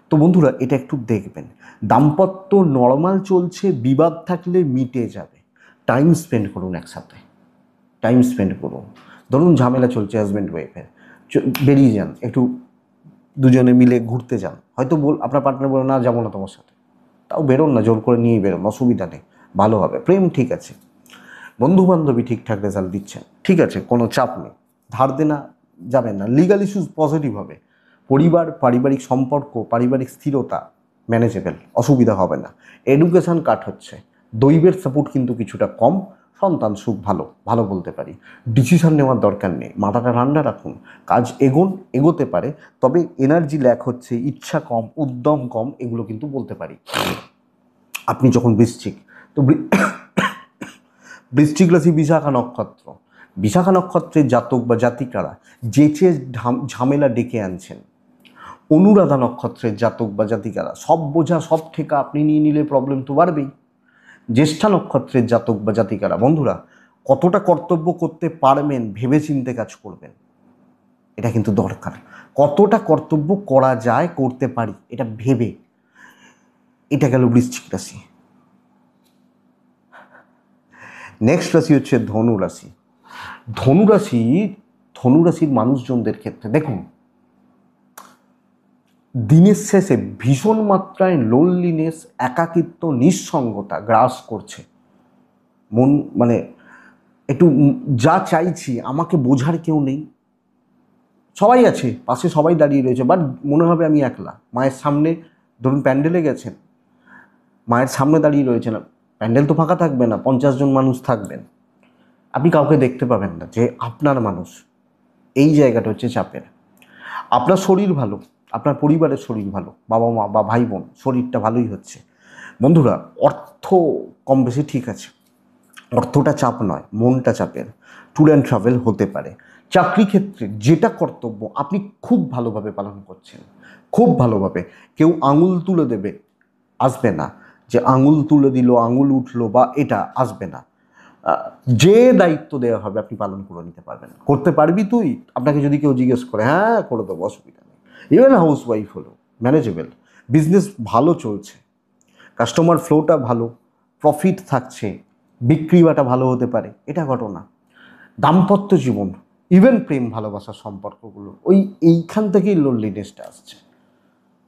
তো বন্ধুরা এটা একটু দেখবেন। দাম্পত্য নর্মাল চলছে, বিবাদ থাকলে মিটে যাবে, টাইম স্পেন্ড করুন একসাথে, টাইম স্পেন্ড করুন। ধরুন ঝামেলা চলছে হাজব্যান্ড ওয়াইফের, বেরিয়ে যান, একটু দুজনে মিলে ঘুরতে যান, হয়তো আপনার পার্টনার বলে না যাবো না তোমার সাথে, তাও বেরোন না, জোর করে নিয়েই বেরোন, অসুবিধা নেই, ভালো হবে। প্রেম ঠিক আছে, বন্ধুবান্ধবী ঠিকঠাক রেজাল্ট দিচ্ছেন, ঠিক আছে, কোনো চাপ নেই, ধার দেনা যাবেন না, লিগাল ইস্যুস পজিটিভ হবে, পারিবারিক সম্পর্ক, পারিবারিক স্থিরতা ম্যানেজেবল, অসুবিধা হবে না। এডুকেশান কাট হচ্ছে, দৈবের সাপোর্ট কিন্তু কিছুটা কম, সন্তান সুখ ভালো ভালো বলতে পারি। ডিসিশন নেওয়ার দরকার নেই, মাথাটা ঠান্ডা রাখুন, কাজ এগোতে পারে, তবে এনার্জি ল্যাক হচ্ছে, ইচ্ছা কম, উদ্যম কম, এগুলো কিন্তু বলতে পারি। আপনি যখন বৃশ্চিক, তো বৃশ্চিক রাশি বিশাখা নক্ষত্র, বিশাখা নক্ষত্রের জাতক বা জাতিকারা যেচে ঝামেলা ডেকে আনছেন। অনুরাধা নক্ষত্রের জাতক বা জাতিকারা সব বোঝা সব ঠেকা আপনি নিয়ে নিলে প্রবলেম তো বাড়বেই। জ্যেষ্ঠা নক্ষত্রের জাতক বা জাতিকারা বন্ধুরা কতটা কর্তব্য করতে পারবেন ভেবে চিন্তে কাজ করবেন, এটা কিন্তু দরকার। কতটা কর্তব্য করা যায়, করতে পারি, এটা ভেবে। এটা গেল বৃশ্চিক রাশি। নেক্সট রাশি হচ্ছে ধনু রাশি। ধনুরাশির মানুষজনদের ক্ষেত্রে দেখুন, দিনের শেষে ভীষণ মাত্রায় লোনলিনেস, একাকিত্ব, নিঃসঙ্গতা গ্রাস করছে। মন মানে একটু যা চাইছি আমাকে বোঝার কেউ নেই, সবাই আছে পাশে, সবাই দাঁড়িয়ে রয়েছে, বাট মনে হবে আমি একলা। মায়ের সামনে ধরুন প্যান্ডেলে গেছেন, মায়ের সামনে দাঁড়িয়ে রয়েছেন, প্যান্ডেল তো ফাঁকা থাকবে না, 50 জন মানুষ থাকবেন, আপনি কাউকে দেখতে পাবেন না যে আপনার মানুষ। এই জায়গাটা হচ্ছে চাপের। আপনার শরীর ভালো, আপনার পরিবারের শরীর ভালো, বাবা মা বা ভাই বোন শরীরটা ভালোই হচ্ছে। বন্ধুরা অর্থ কম বেশি ঠিক আছে, অর্থটা চাপ নয়, মনটা চাপের। ট্যুর অ্যান্ড ট্রাভেল হতে পারে। চাকরি ক্ষেত্রে যেটা কর্তব্য আপনি খুব ভালোভাবে পালন করছেন, খুব ভালোভাবে। কেউ আঙুল তুলে দেবে, আসবে না, যে আঙুল তুলে দিল, আঙুল উঠলো, বা এটা আসবে না। যে দায়িত্ব দেওয়া হবে আপনি পালন করে নিতে পারবেন। করতে পারবি তুই, আপনাকে যদি কেউ জিজ্ঞেস করে, হ্যাঁ করে দেবো, অসুবিধা নেই। ইভেন হাউস ওয়াইফ হলো ম্যানেজেবল, বিজনেস ভালো চলছে, কাস্টমার ফ্লোটা ভালো, প্রফিট থাকছে, বিক্রি বাটা ভালো হতে পারে, এটা ঘটনা। দাম্পত্য জীবন, ইভেন প্রেম ভালোবাসার সম্পর্কগুলো এইখান থেকেই লোনলিনেসটা আসছে।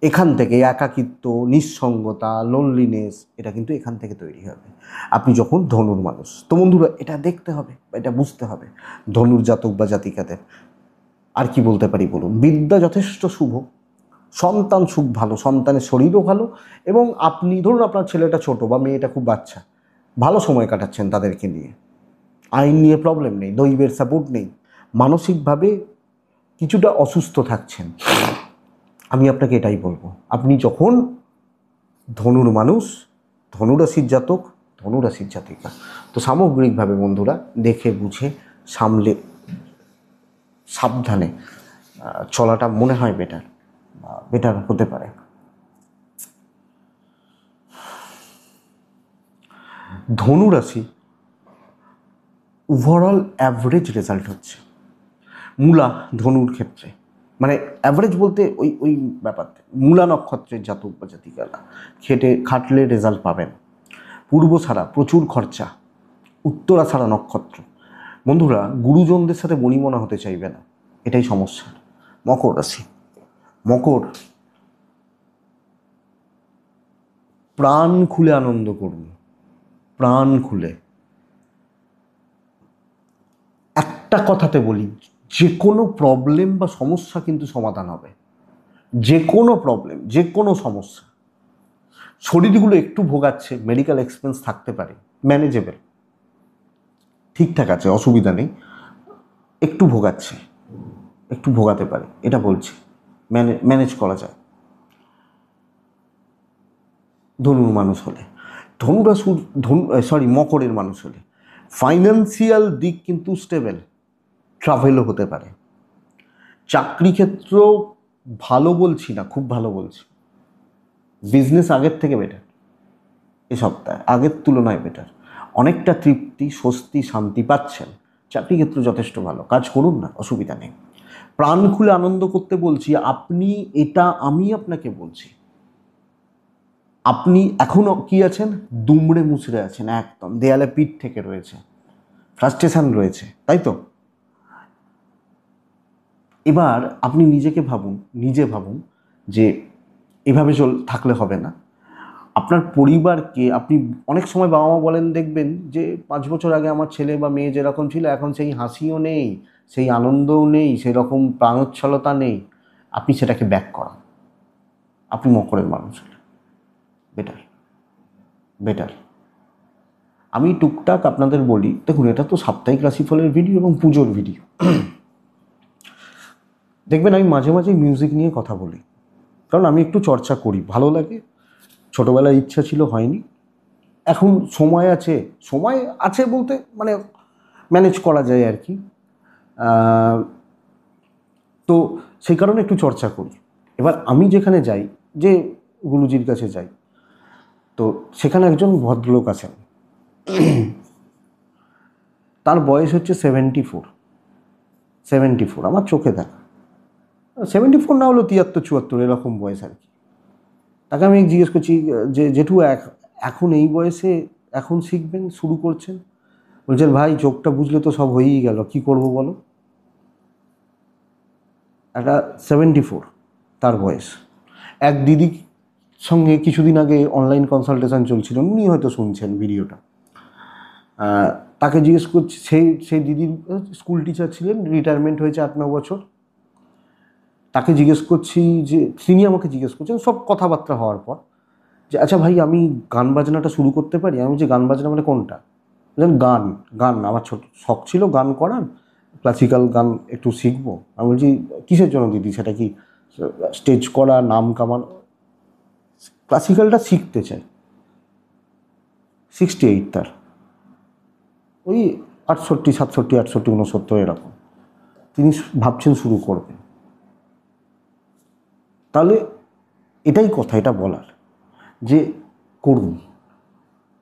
এখান থেকে একাকিত্ব, নিঃসঙ্গতা, লোনলিনেস, এটা কিন্তু এখান থেকে তৈরি হবে আপনি যখন ধনুর মানুষ। তো বন্ধুরা এটা দেখতে হবে, এটা বুঝতে হবে ধনুর জাতক বা জাতিকাদের। আর কি বলতে পারি বলুন, বিদ্যা যথেষ্ট শুভ, সন্তান সুখ ভালো, সন্তানের শরীরও ভালো, এবং আপনি ধরুন আপনার ছেলেটা ছোট বা মেয়েটা খুব বাচ্চা, ভালো সময় কাটাচ্ছেন তাদেরকে নিয়ে, আইন নিয়ে প্রবলেম নেই, দৈবের সাপোর্ট নেই, মানসিকভাবে কিছুটা অসুস্থ থাকছেন। আমি আপনাকে এটাই বলবো, আপনি যখন ধনুর মানুষ, ধনুরাশির জাতক, ধনুরাশির জাতিকা, তো সামগ্রিকভাবে বন্ধুরা দেখে বুঝে সামলে সাবধানে চলাটা মনে হয় বেটার হতে পারে। ধনুরাশি ওভারঅল অ্যাভারেজ রেজাল্ট হচ্ছে মূলা ধনুর ক্ষেত্রে, মানে অ্যাভারেজ বলতে ওই ব্যাপার। মূলা নক্ষত্রের জাতক বা জাতিকারা খাটলে রেজাল্ট পাবেন। পূর্ব ছাড়া প্রচুর খরচা। উত্তরা ছাড়া নক্ষত্র, বন্ধুরা গুরুজনদের সাথে বনিমনা হতে চাইবে না, এটাই সমস্যা। মকর রাশি, মকর প্রাণ খুলে আনন্দ করুন, প্রাণ খুলে। একটা কথাতে বলি, যে কোনো প্রবলেম বা সমস্যা কিন্তু সমাধান হবে, যে কোনো প্রবলেম, যে কোনো সমস্যা। শরীরগুলো একটু ভোগাচ্ছে, মেডিকেল এক্সপেন্স থাকতে পারে, ম্যানেজেবল, ঠিকঠাক আছে, অসুবিধা নেই। একটু ভোগাচ্ছে, একটু ভোগাতে পারে, এটা বলছি, ম্যানেজ করা যায় ধনুর মানুষ হলে। মকরের মানুষ হলে ফাইন্যান্সিয়াল দিক কিন্তু স্টেবল, ট্রাভেলও হতে পারে। চাকরি ক্ষেত্র ভালো বলছি না, খুব ভালো বলছি। বিজনেস আগের থেকে বেটার, এ সপ্তাহে আগের তুলনায় বেটার, অনেকটা তৃপ্তি, স্বস্তি, শান্তি পাচ্ছেন। চাকরি ক্ষেত্র যথেষ্ট ভালো, কাজ করুন না, অসুবিধা নেই। প্রাণ খুলে আনন্দ করতে বলছি, আপনি এটা আমি আপনাকে বলছি, আপনি এখনও কি আছেন, দুমড়ে মুচড়ে আছেন, একদম দেয়ালে পিঠ থেকে রয়েছে, ফ্রাস্ট্রেশন রয়েছে, তাই তো? এবার আপনি নিজে ভাবুন যে এভাবে থাকলে হবে না। আপনার পরিবারকে আপনি, অনেক সময় বাবা মা বলেন দেখবেন যে 5 বছর আগে আমার ছেলে বা মেয়ে যেরকম ছিল এখন সেই হাসিও নেই, সেই আনন্দও নেই, সেরকম প্রাণোচ্ছলতা নেই। আপনি সেটাকে ব্যাক করান, আপনি মকরের মানুষ হলে বেটার, বেটার। আমি টুকটাক আপনাদের বলি, দেখুন এটা তো সাপ্তাহিক রাশিফলের ভিডিও এবং পুজোর ভিডিও। দেখবেন আমি মাঝে মাঝে মিউজিক নিয়ে কথা বলি, কারণ আমি একটু চর্চা করি, ভালো লাগে। ছোটোবেলায় ইচ্ছা ছিল, হয়নি। এখন সময় আছে, সময় আছে বলতে মানে ম্যানেজ করা যায় আর কি। তো সেই কারণে একটু চর্চা করি। এবার আমি যেখানে যাই, যে গুরুজির কাছে যাই, তো সেখানে একজন ভদ্রলোক আছেন, তার বয়স হচ্ছে 74 আমার চোখে দেখা। 74 না হলেও 73-74 এরকম বয়স আর কি। তাকে আমি জিজ্ঞেস করছি যে জেঠু এখন এই বয়সে এখন শিখবেন, শুরু করছেন? বলছেন ভাই চোখটা বুঝলে তো সব হয়েই গেল, কি করব বলো। একটা 74 তার বয়স। এক দিদির সঙ্গে কিছুদিন আগে অনলাইন কনসালটেশন চলছিল, উনি হয়তো শুনছেন ভিডিওটা। তাকে জিজ্ঞেস করছি, সেই দিদির স্কুল টিচার ছিলেন, রিটায়ারমেন্ট হয়েছে 8-9 বছর। তাকে জিজ্ঞেস করছি যে, তিনি আমাকে জিজ্ঞেস করছেন সব কথাবার্তা হওয়ার পর, যে আচ্ছা ভাই আমি গান বাজনাটা শুরু করতে পারি? আমি যে গান বাজনা মানে কোনটা? গান গান আমার ছোট শখ ছিল গান করার, ক্লাসিক্যাল গান একটু শিখবো। আমি বলছি কিসের জন্য দিদি, সেটা কি স্টেজ করা, নাম কামানো? ক্লাসিক্যালটা শিখতে চাই। 68 তার, ওই 68, 67, 68, 69 এরকম তিনি ভাবছেন শুরু করবেন। তাহলে এটাই কথা, এটা বলার যে করুন,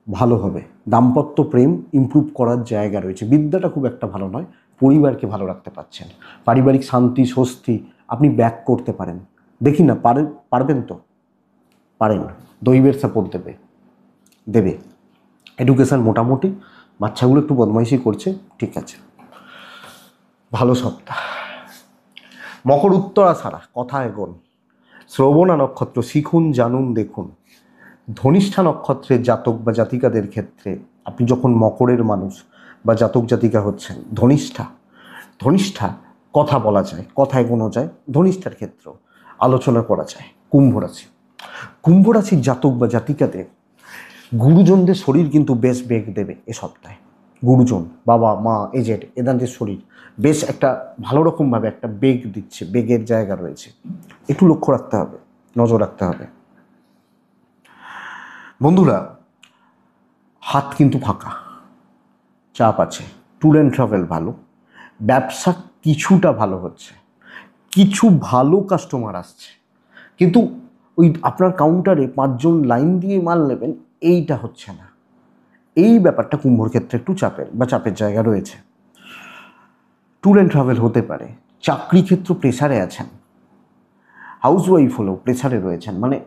ভালো হবে। দাম্পত্য প্রেম ইমপ্রুভ করার জায়গা রয়েছে। বিদ্যাটা খুব একটা ভালো নয়, পরিবারকে ভালো রাখতে পারছেন, পারিবারিক শান্তি স্বস্তি আপনি ব্যাক করতে পারেন। দেখি না পারবেন তো? পারেন, দৈবের সাপোর্ট দেবে। এডুকেশান মোটামুটি, বাচ্চাগুলো একটু বদমাইশি করছে, ঠিক আছে, ভালো সপ্তাহ। মকর উত্তরা ছাড়া কথা এগোন। শ্রবণা নক্ষত্র শিখুন, জানুন, দেখুন। ধনিষ্ঠা নক্ষত্রের জাতক বা জাতিকাদের ক্ষেত্রে আপনি যখন মকরের মানুষ বা জাতক জাতিকা হচ্ছেন, ধনিষ্ঠা কথা বলা যায়, কথা এগোনো যায়, ধনিষ্ঠার ক্ষেত্রেও আলোচনা করা যায়। কুম্ভ রাশির জাতক বা জাতিকাদের গুরুজনদের শরীর কিন্তু বেশ বেগ দেবে এ সপ্তাহে। গুরুজন, বাবা মা, এজেড, এদের শরীর বেশ একটা ভালো রকমভাবে একটা বেগ দিচ্ছে, বেগের জায়গা রয়েছে, একটু লক্ষ্য রাখতে হবে, নজর রাখতে হবে। বন্ধুরা, হাত কিন্তু ফাঁকা, চাপ আছে, ট্যুর অ্যান্ড ট্রাভেল ভালো, ব্যবসা কিছুটা ভালো হচ্ছে, কিছু ভালো কাস্টমার আসছে, কিন্তু ওই আপনার কাউন্টারে 5 জন লাইন দিয়ে মাল নেবেন, এইটা হচ্ছে না। এই ব্যাপারটা কুম্ভর ক্ষেত্রে একটু চাপের জায়গা রয়েছে। ট্যুর অ্যান্ড ট্রাভেল হতে পারে। চাকরি ক্ষেত্র প্রেসারে আছেন, হাউসওয়াইফ হলেও প্রেসারে রয়েছেন, মানে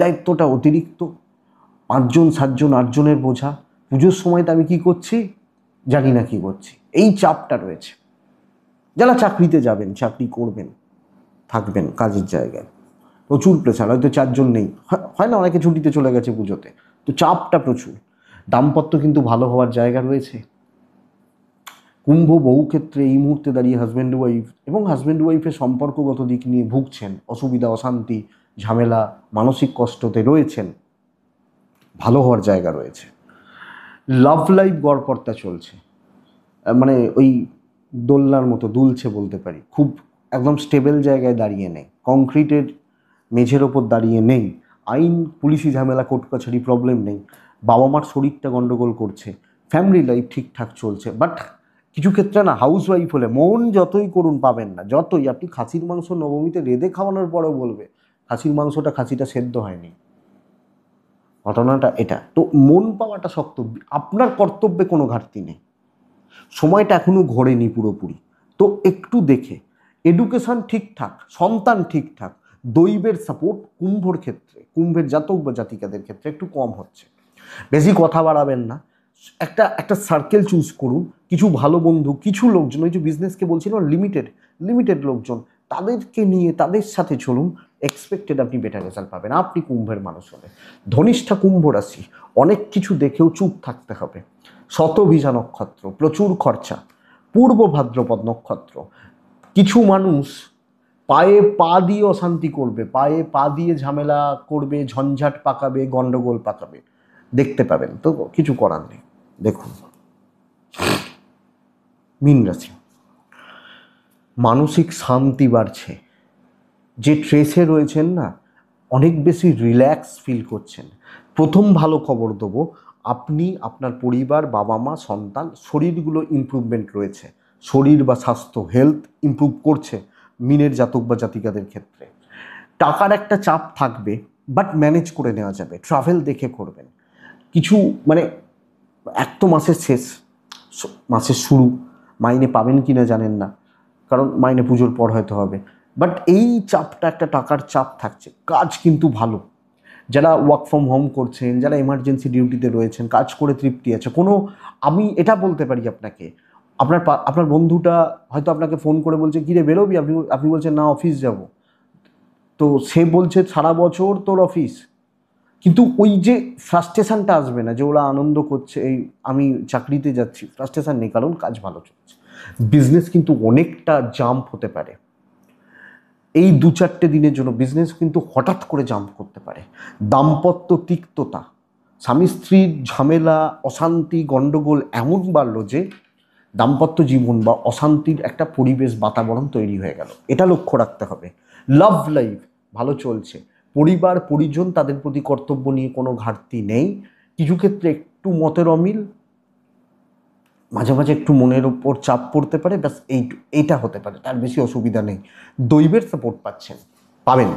দায়িত্বটা অতিরিক্ত, 5 জন 7 জন 8 জনের বোঝা। পুজোর সময়টা আমি কি করছি জানি না, কি করছি, এই চাপটা রয়েছে। যারা চাকরিতে যাবেন, চাকরি করবেন, থাকবেন কাজের জায়গায়, প্রচুর প্রেসার, হয়তো 4 জন নেই, হয় না, অনেকে ছুটিতে চলে গেছে পুজোতে, তো চাপটা প্রচুর। দাম্পত্য কিন্তু ভালো হওয়ার জায়গা রয়েছে। কুম্ভ বহু ক্ষেত্রে এই মুহূর্তে দাঁড়িয়ে হাজব্যান্ড ওয়াইফ এবং হাজব্যান্ড ওয়াইফের সম্পর্কগত দিক নিয়ে ভুগছেন, অসুবিধা, অশান্তি, ঝামেলা, মানসিক কষ্টতে রয়েছেন, ভালো হওয়ার জায়গা রয়েছে। লাভ লাইফ গড়পড়তা চলছে, মানে ওই দোলনার মতো দুলছে বলতে পারি, খুব একদম স্টেবল জায়গায় দাঁড়িয়ে নেই, কংক্রিটের মেঝের ওপর দাঁড়িয়ে নেই। আইন পুলিশি ঝামেলা, কোর্ট কাছারি প্রবলেম নেই। বাবা মার শরীরটা গন্ডগোল করছে, ফ্যামিলি লাইফ ঠিকঠাক চলছে, বাট কিছু ক্ষেত্রে না, হাউস ওয়াইফ হলে মন যতই করুন পাবেন না। যতই আপনি খাসির মাংস নবমীতে রেঁধে খাওয়ানোর পরেও বলবে খাসিটা সেদ্ধ হয়নি। ঘটনাটা এটা তো, মন পাওয়াটা শক্ত। আপনার কর্তব্যে কোনো ঘাটতি নেই, সময়টা এখনো ঘোরেনি পুরোপুরি, তো একটু দেখে। এডুকেশন ঠিকঠাক, সন্তান ঠিকঠাক, দৈবের সাপোর্ট কুম্ভর ক্ষেত্রে, কুম্ভের জাতক বা জাতিকাদের ক্ষেত্রে একটু কম হচ্ছে। বেশি কথা বাড়াবেন না, একটা সার্কেল চুজ করুন, কিছু ভালো বন্ধু, কিছু লোকজন, ওই যে বিজনেসকে বলছিলাম লিমিটেড লোকজন, তাদেরকে নিয়ে তাদের সাথে চলুন, এক্সপেক্টেড আপনি বেটার রেজাল্ট পাবেন। আপনি কুম্ভের মানুষ হলে, ধনিষ্ঠা কুম্ভ রাশি, অনেক কিছু দেখেও চুপ থাকতে হবে। শতভিজা নক্ষত্র, প্রচুর খরচা। পূর্ব ভাদ্রপদ নক্ষত্র, কিছু মানুষ পায়ে পা দিয়ে অশান্তি করবে, পায়ে পা দিয়ে ঝামেলা করবে, ঝঞ্ঝাট পাকাবে, গন্ডগোল পাকাবে, দেখতে পাবেন, তো কিছু করার নেই। দেখুন, মীন রাশি, মানসিক শান্তি বাড়ছে। যে ট্রেসে রয়েছেন না, অনেক বেশি রিল্যাক্স ফিল করছেন। প্রথম ভালো খবর দেবো, আপনি আপনার পরিবার, বাবা মা, সন্তান, শরীরগুলো ইমপ্রুভমেন্ট রয়েছে। শরীর বা স্বাস্থ্য, হেলথ ইমপ্রুভ করছে মিনের জাতক বা জাতিকাদের ক্ষেত্রে। টাকার একটা চাপ থাকবে, বাট ম্যানেজ করে নেওয়া যাবে। ট্রাভেল দেখে করবেন। কিছু মানে এক তো মাসের শেষ, মাসের শুরু, মাইনে পাবেন কি না জানেন না, কারণ মাইনে পুজোর পর হয়তো হবে। বাট এই চাপটা, একটা টাকার চাপ থাকছে। কাজ কিন্তু ভালো, যারা ওয়ার্ক ফ্রম হোম করছেন, যারা এমার্জেন্সি ডিউটিতে রয়েছেন, কাজ করে তৃপ্তি আছে। কোনো, আমি এটা বলতে পারি আপনাকে, আপনার বন্ধুটা হয়তো আপনাকে ফোন করে বলছে কী রে বেরোবি, আপনি আপনি বলছেন না অফিস যাব, তো সে বলছে সারা বছর তোর অফিস, কিন্তু ওই যে ফ্রাস্ট্রেশনটা আসবে না যে ওরা আনন্দ করছে এই আমি চাকরিতে যাচ্ছি, ফ্রাস্ট্রেশন নেই, কারণ কাজ ভালো চলছে। বিজনেস কিন্তু অনেকটা জাম্প হতে পারে এই 2-4টে দিনের জন্য। বিজনেস কিন্তু হঠাৎ করে জাম্প করতে পারে। দাম্পত্য তিক্ততা, স্বামী স্ত্রীর ঝামেলা, অশান্তি, গণ্ডগোল এমন বাড়লো যে দাম্পত্য জীবন বা অশান্তির একটা পরিবেশ, বাতাবরণ তৈরি হয়ে গেল। এটা লক্ষ্য রাখতে হবে। লাভ লাইফ ভালো চলছে। পরিবার পরিজন, তাদের প্রতি কর্তব্য নিয়ে কোনো ঘাটতি নেই। কিছু ক্ষেত্রে একটু মতের অমিল, মাঝে মাঝে একটু মনের ওপর চাপ পড়তে পারে, ব্যাস এইটা হতে পারে, তার বেশি অসুবিধা নেই। দৈবের সাপোর্ট পাবেন।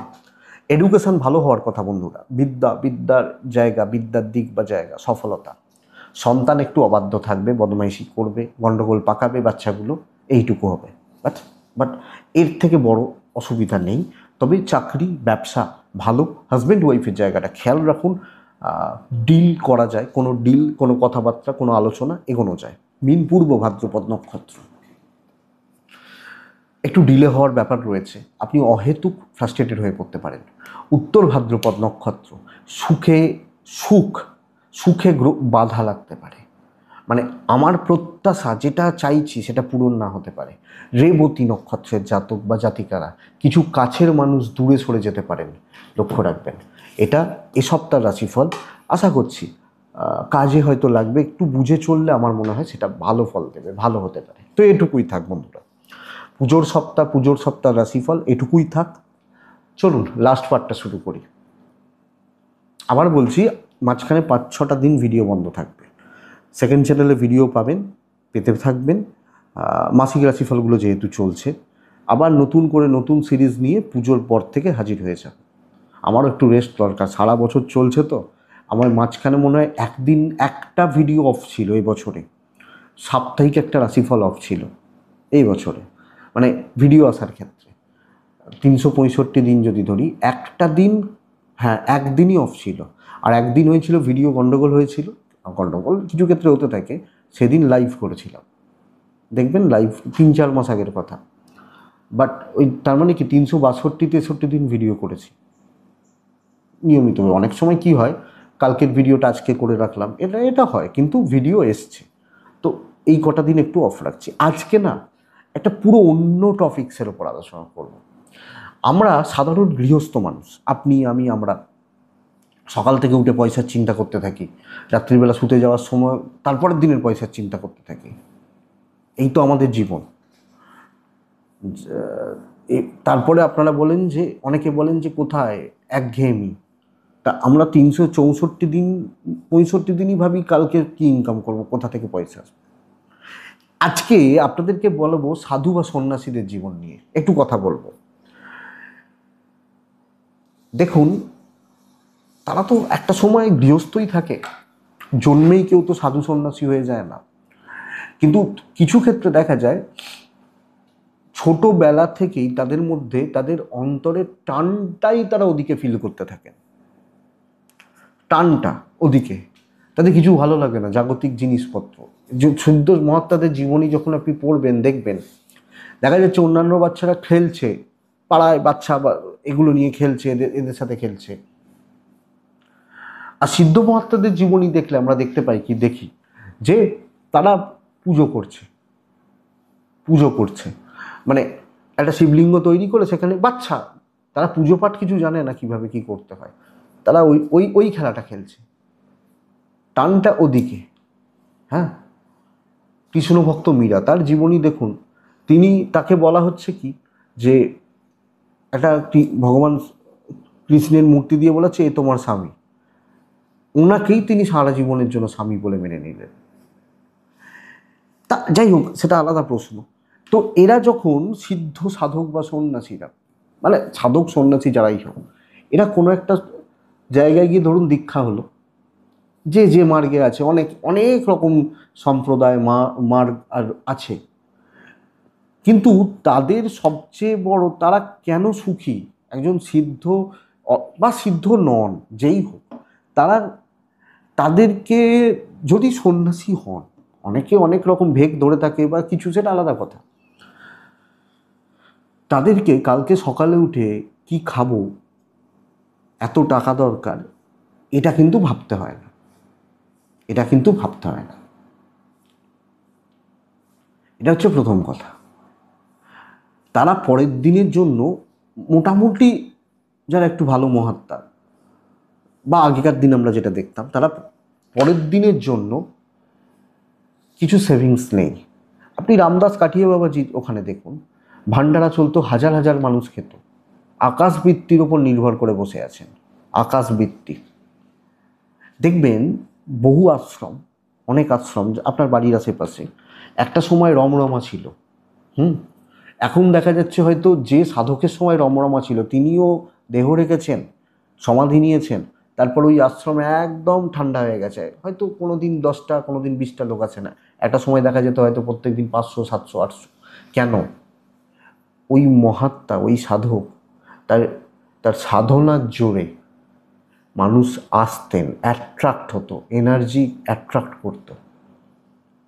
এডুকেশন ভালো হওয়ার কথা বন্ধুরা। বিদ্যার জায়গা, বিদ্যার দিক বা জায়গা, সফলতা। সন্তান একটু অবাধ্য থাকবে, বদমাইশি করবে, গণ্ডগোল পাকাবে বাচ্চাগুলো, এইটুকু হবে। বাট বাট এর থেকে বড় অসুবিধা নেই। তবে চাকরি, ব্যবসা ভালো। হাজব্যান্ড ওয়াইফের জায়গাটা খেয়াল রাখুন। ডিল করা যায়, কোনো ডিল, কোনো কথাবার্তা, কোনো আলোচনা এগোনো যায়। মীন পূর্ব ভাদ্রপদ নক্ষত্র, একটু ডিলে হওয়ার ব্যাপার রয়েছে, আপনি অহেতুক ফ্রাস্ট্রেটেড হয়ে পড়তে পারেন। উত্তর ভাদ্রপদ নক্ষত্র, সুখে বাধা লাগতে পারে। মানে আমার প্রত্যাশা যেটা চাইছি সেটা পূরণ না হতে পারে। রেবতী নক্ষত্রের জাতক বা জাতিকারা, কিছু কাছের মানুষ দূরে সরে যেতে পারেন, লক্ষ্য রাখবেন। এটা এ সপ্তাহের রাশিফল। আশা করছি কাজে হয়তো লাগবে, একটু বুঝে চললে আমার মনে হয় সেটা ভালো ফল দেবে, ভালো হতে পারে। তো এটুকুই থাক বন্ধুরা, পুজোর সপ্তাহ রাশিফল এটুকুই থাক। চলুন লাস্ট পার্টটা শুরু করি। আবার বলছি, মাঝখানে 5-6টা দিন ভিডিও বন্ধ থাকবে। সেকেন্ড চ্যানেলে ভিডিও পেতে থাকবেন। মাসিক রাশিফলগুলো যেহেতু চলছে, আবার নতুন করে নতুন সিরিজ নিয়ে পুজোর পর থেকে হাজির হয়ে যাব। আমারও একটু রেস্ট দরকার, সারা বছর চলছে তো। আমার মাঝখানে মনে হয় একদিন একটা ভিডিও অফ ছিল এই বছরে, সাপ্তাহিক একটা রাশিফল অফ ছিল এই বছরে, মানে ভিডিও আসার ক্ষেত্রে। 365 দিন যদি ধরি, একটা দিন, হ্যাঁ একদিনই অফ ছিল। আর একদিন হয়েছিল ভিডিও গণ্ডগোল হয়েছিল, গণ্ডগোল কিছু ক্ষেত্রে হতে থাকে, সেদিন লাইভ করেছিলাম। দেখবেন লাইভ 3-4 মাস আগের কথা। বাট ওই তার মানে কি 362-63 দিন ভিডিও করেছি নিয়মিত। অনেক সময় কি হয়, কালকের ভিডিওটা আজকে করে রাখলাম, এটা হয়, কিন্তু ভিডিও এসছে। তো এই কটা দিন একটু অফ রাখছি। আজকে না একটা পুরো অন্য টপিক্সের ওপর আলোচনা করব। আমরা সাধারণ গৃহস্থ মানুষ, আপনি আমি, আমরা সকাল থেকে উঠে পয়সার চিন্তা করতে থাকি, রাত্রিবেলা শুতে যাওয়ার সময় তারপরের দিনের পয়সার চিন্তা করতে থাকি। এই তো আমাদের জীবন। তারপরে আপনারা বলেন যে, অনেকে বলেন যে কোথায় একঘেয়েমি। তা আমরা 364 দিন 65 দিনই ভাবি কালকে কি ইনকাম করব, কোথা থেকে পয়সা আসবে। আজকে আপনাদেরকে বলবো সাধু বা সন্ন্যাসীদের জীবন নিয়ে একটু কথা বলবো। দেখুন, তারা তো একটা সময় গৃহস্থই থাকে, জন্মেই কেউ তো সাধু সন্ন্যাসী হয়ে যায় না। কিন্তু কিছু ক্ষেত্রে দেখা যায় ছোটবেলা থেকেই তাদের মধ্যে, তাদের অন্তরের টানটাই তারা ওদিকে ফিল করতে থাকেন, টানটা ওদিকে। তাদের কিছু ভালো লাগে না জাগতিক জিনিসপত্র। যে শুদ্ধ মহাত্মাদের জীবনী যখন আপনি পড়বেন, দেখবেন দেখা যাচ্ছে অন্যান্য বাচ্চারা খেলছে, পাড়ায় বাচ্চা এগুলো নিয়ে খেলছে, এদের সাথে খেলছে। আর সিদ্ধ মহাত্মাদের জীবনী দেখলে আমরা দেখতে পাই কি, দেখি যে তারা পুজো করছে, মানে একটা শিবলিঙ্গ তৈরি করে সেখানে বাচ্চা, তারা পুজো পাঠ কিছু জানে না কিভাবে কি করতে হয়, তারা ওই ওই ওই খেলাটা খেলছে, টানটা ওদিকে। হ্যাঁ, কৃষ্ণ ভক্ত মীরা, তার জীবনী দেখুন। তাকে বলা হচ্ছে কি যে একটা ভগবান কৃষ্ণের মূর্তি দিয়ে বলেছে এ তোমার স্বামী, ওনাকেই তিনি সারা জীবনের জন্য স্বামী বলে মেনে নিলেন। তা যাই হোক, সেটা আলাদা প্রশ্ন। তো এরা যখন সিদ্ধ সাধক বা সন্ন্যাসীরা, মানে সাধক সন্ন্যাসী যারাই হোক, এরা কোনো একটা জায়গায় গিয়ে ধরুন দীক্ষা হলো, যে যে মার্গে আছে, অনেক অনেক রকম সম্প্রদায় মার্গ আর আছে, কিন্তু তাদের সবচেয়ে বড়, তারা কেন সুখী, একজন সিদ্ধ বা সিদ্ধ নন যেই হোক, তারা তাদেরকে যদি সন্ন্যাসী হন, অনেকে অনেক রকম ভেগ ধরে থাকে বা কিছু, সেটা আলাদা কথা, তাদেরকে কালকে সকালে উঠে কি খাবো, এত টাকা দরকার, এটা কিন্তু ভাবতে হয় না, এটা কিন্তু ভাবতে হয় না। এটা হচ্ছে প্রথম কথা। তারা পরের দিনের জন্য মোটামুটি, যারা একটু ভালো মহাত্মা বা আগেকার দিন আমরা যেটা দেখতাম, তারা পরের দিনের জন্য কিছু সেভিংস নেই। আপনি রামদাস কাঠিয়া বাবাজি ওখানে দেখুন, ভান্ডারা চলতো, হাজার হাজার মানুষ খেত, আকাশবৃত্তির ওপর নির্ভর করে বসে আছেন, আকাশবৃত্তি। দেখবেন বহু আশ্রম, অনেক আশ্রম আপনার বাড়ির আশেপাশে একটা সময় রমরমা ছিল। এখন দেখা যাচ্ছে হয়তো যে সাধকের সময় রমরমা ছিল তিনিও দেহ রেখেছেন, সমাধি নিয়েছেন, তারপর ওই আশ্রমে একদম ঠান্ডা হয়ে গেছে, হয়তো কোনো দিন 10টা, কোনো দিন 20টা লোক আছে না, একটা সময় দেখা যেত হয়তো প্রত্যেক দিন 500, 700, 800। কেন? ওই মহাত্মা, ওই সাধক, তার তার সাধনার জোরে মানুষ আসতেন, অ্যাট্রাক্ট হতো, এনার্জি অ্যাট্রাক্ট করতো,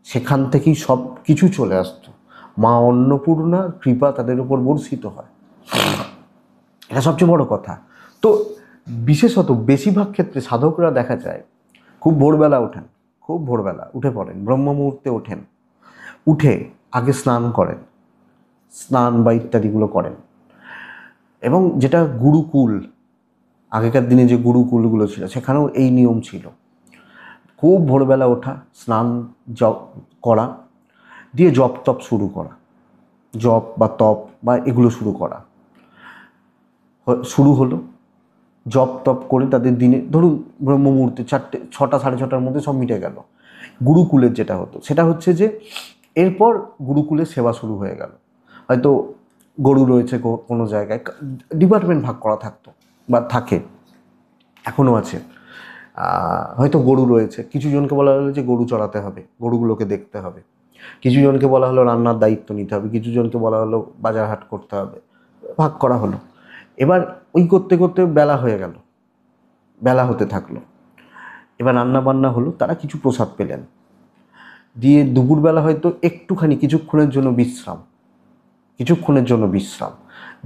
সেখান থেকেই সব কিছু চলে আসতো, মা অন্নপূর্ণার কৃপা তাদের উপর বর্ষিত হয়। এটা সবচেয়ে বড় কথা। তো বিশেষত বেশিরভাগ ক্ষেত্রে সাধকরা দেখা যায় খুব ভোরবেলা ওঠেন, খুব ভোরবেলা উঠে পড়েন, ব্রহ্ম মুহূর্তে ওঠেন, উঠে আগে স্নান করেন, স্নান বা ইত্যাদিগুলো করেন, এবং যেটা গুরুকুল, আগেকার দিনে যে গুরুকুলগুলো ছিল সেখানেও এই নিয়ম ছিল, খুব ভোরবেলা ওঠা, স্নান জপ করা, দিয়ে জপ তপ শুরু করা, জপ বা তপ বা এগুলো শুরু করা। শুরু হলো, জপ তপ করে তাদের দিনে ধরুন ব্রহ্ম মুহূর্তে 4টে, 6টা, 6:30টার মধ্যে সব মিটে গেল। গুরুকুলের যেটা হতো সেটা হচ্ছে যে এরপর গুরুকুলের সেবা শুরু হয়ে গেল, হয়তো গরু রয়েছে কোনো জায়গায়, ডিপার্টমেন্ট ভাগ করা থাকতো বা থাকে, এখনও আছে, হয়তো গরু রয়েছে, কিছু জনকে বলা হলো যে গরু চড়াতে হবে, গরুগুলোকে দেখতে হবে, কিছু জনকে বলা হলো রান্নার দায়িত্ব নিতে হবে, কিছু জনকে বলা হলো বাজার হাট করতে হবে, ভাগ করা হলো। এবার ওই করতে করতে বেলা হয়ে গেল, বেলা হতে থাকলো, এবার রান্না বান্না হলো, তারা কিছু প্রসাদ পেলেন, দিয়ে দুপুরবেলা হয়তো একটুখানি কিছুক্ষণের জন্য বিশ্রাম, কিছুক্ষণের জন্য বিশ্রাম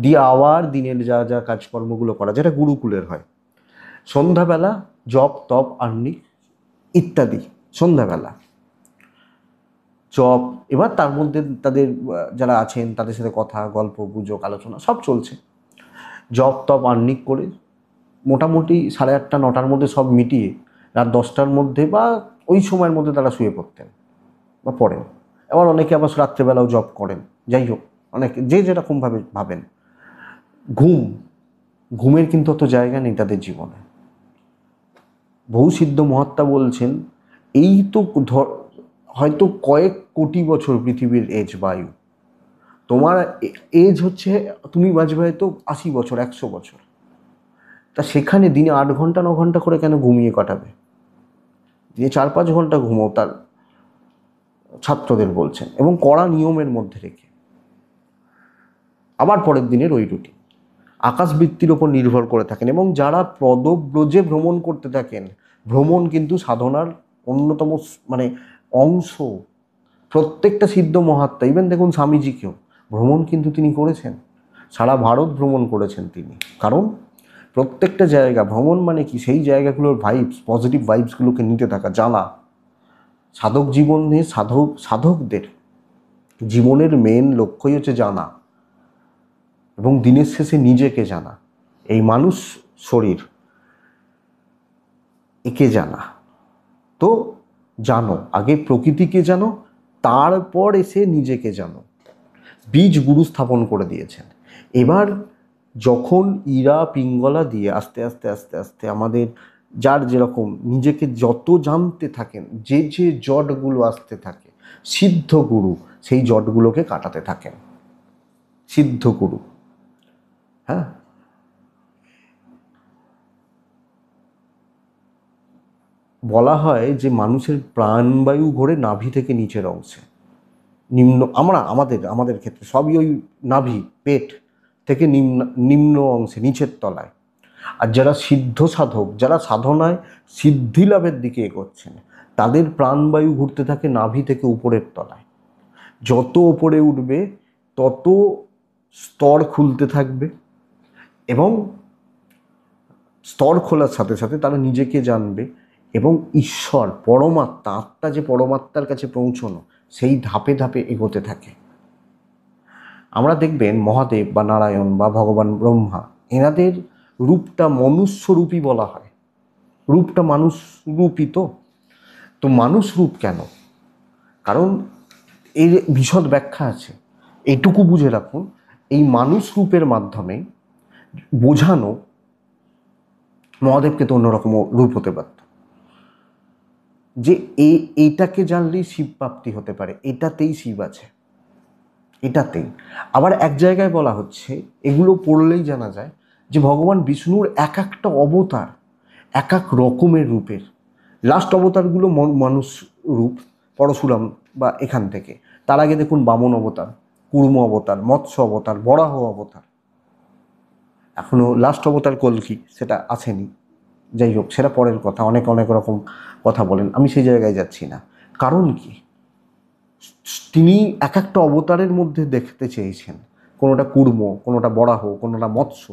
দিয়ে আবার দিনের যা যা কাজকর্মগুলো করা, যেটা গুরুকুলের হয়। সন্ধ্যাবেলা জপ তপ আহ্নিক ইত্যাদি, সন্ধ্যাবেলা জপ, এবার তার মধ্যে তাদের যারা আছেন তাদের সাথে কথা, গল্প গুজব, আলোচনা সব চলছে, জপ তপ আহ্নিক করে মোটামুটি 8:30, 9টার মধ্যে সব মিটিয়ে রাত 10টার মধ্যে বা ওই সময়ের মধ্যে তারা শুয়ে পড়তেন বা পড়েন। এবার অনেকে আবার রাত্রেবেলাও জব করেন, যাই হোক, অনেকে যে যেরকমভাবে ভাবেন। ঘুমের কিন্তু অত জায়গা নেই তাদের জীবনে। বহু সিদ্ধ মহাত্মা বলছেন এই তো হয়তো কয়েক কোটি বছর পৃথিবীর এজ বায়ু, তোমার এজ হচ্ছে, তুমি বাঁচবে হয়তো 80 বছর, 100 বছর, তা সেখানে দিনে 8 ঘন্টা 9 ঘন্টা করে কেন ঘুমিয়ে কাটাবে? দিয়ে 4-5 ঘন্টা ঘুমো, তার ছাত্রদের বলছেন, এবং কড়া নিয়মের মধ্যে রেখে। আবার পরের দিনের ওই রুটিন, আকাশবৃত্তির ওপর নির্ভর করে থাকেন, এবং যারা পদব্রজে ভ্রমণ করতে থাকেন, ভ্রমণ কিন্তু সাধনার অন্যতম মানে অংশ। প্রত্যেকটা সিদ্ধ মহাত্মা, ইভেন দেখুন স্বামীজিকেও ভ্রমণ কিন্তু তিনি করেছেন, সারা ভারত ভ্রমণ করেছেন তিনি, কারণ প্রত্যেকটা জায়গা ভ্রমণ মানে কি, সেই জায়গাগুলোর ভাইবস, পজিটিভ ভাইবসগুলোকে নিতে থাকা, জানা। সাধক জীবনে সাধকদের জীবনের মেন লক্ষ্যই হচ্ছে জানা, এবং দিনের শেষে নিজেকে জানা, এই মানুষ শরীর, একে জানা। তো জানো, আগে প্রকৃতিকে জানো, তারপর এসে নিজেকে জানো। বীজ গুরু স্থাপন করে দিয়েছেন। এবার যখন ইরা পিঙ্গলা দিয়ে আস্তে আস্তে আস্তে আস্তে আমাদের যার যেরকম নিজেকে যত জানতে থাকেন, যে যে জটগুলো আসতে থাকে, সিদ্ধ গুরু সেই জটগুলোকে কাটাতে থাকেন। সিদ্ধ গুরু, হ্যাঁ, বলা হয় যে মানুষের প্রাণবায়ু ঘোরে নাভি থেকে নিচের অংশে, নিম্ন, আমাদের আমাদের ক্ষেত্রে সবই ওই নাভি, পেট থেকে নিম্ন নিম্ন অংশে, নিচের তলায়। আর যারা সিদ্ধ সাধক, যারা সাধনায় সিদ্ধি লাভের দিকে এগোচ্ছেন, তাদের প্রাণবায়ু ঘুরতে থাকে নাভি থেকে উপরের তলায়। যত ওপরে উঠবে তত স্তর খুলতে থাকবে, এবং স্তর খোলার সাথে সাথে তারা নিজেকে জানবে, এবং ঈশ্বর, পরমাত্মা, আত্মা যে পরমাত্মার কাছে পৌঁছানো, সেই ধাপে ধাপে এগোতে থাকে। আমরা দেখবেন মহাদেব বা নারায়ণ বা ভগবান ব্রহ্মা, এনাদের রূপটা মনুষ্যরূপী বলা হয়। রূপটা মানুষ রূপী। তো মানুষ রূপ কেন? কারণ এর বিশদ ব্যাখ্যা আছে। এইটুকু বুঝে রাখুন, এই মানুষ রূপের মাধ্যমে বোঝানো মহাদেবকে তো অন্যরকম রূপ হতে পারত, যে এইটাকে জানলেই শিব প্রাপ্তি হতে পারে, এটাতেই শিব আছে, এটাতেই। আবার এক জায়গায় বলা হচ্ছে, এগুলো পড়লেই জানা যায় যে ভগবান বিষ্ণুর এক একটা অবতার এক এক রকমের রূপের। লাস্ট অবতারগুলো মানুষ রূপ, পরশুরাম বা এখান থেকে। তার আগে দেখুন বামন অবতার, কুর্ম অবতার, মৎস্য অবতার, বরাহ অবতার, এখনও লাস্ট অবতার কল্কি, সেটা আসেনি। যাই হোক, সেটা পরের কথা, অনেক অনেক রকম কথা বলেন, আমি সেই জায়গায় যাচ্ছি না। কারণ কি, তিনি এক একটা অবতারের মধ্যে দেখতে চেয়েছেন, কোনোটা কুর্ম, কোনোটা বরাহ, কোনোটা মৎস্য।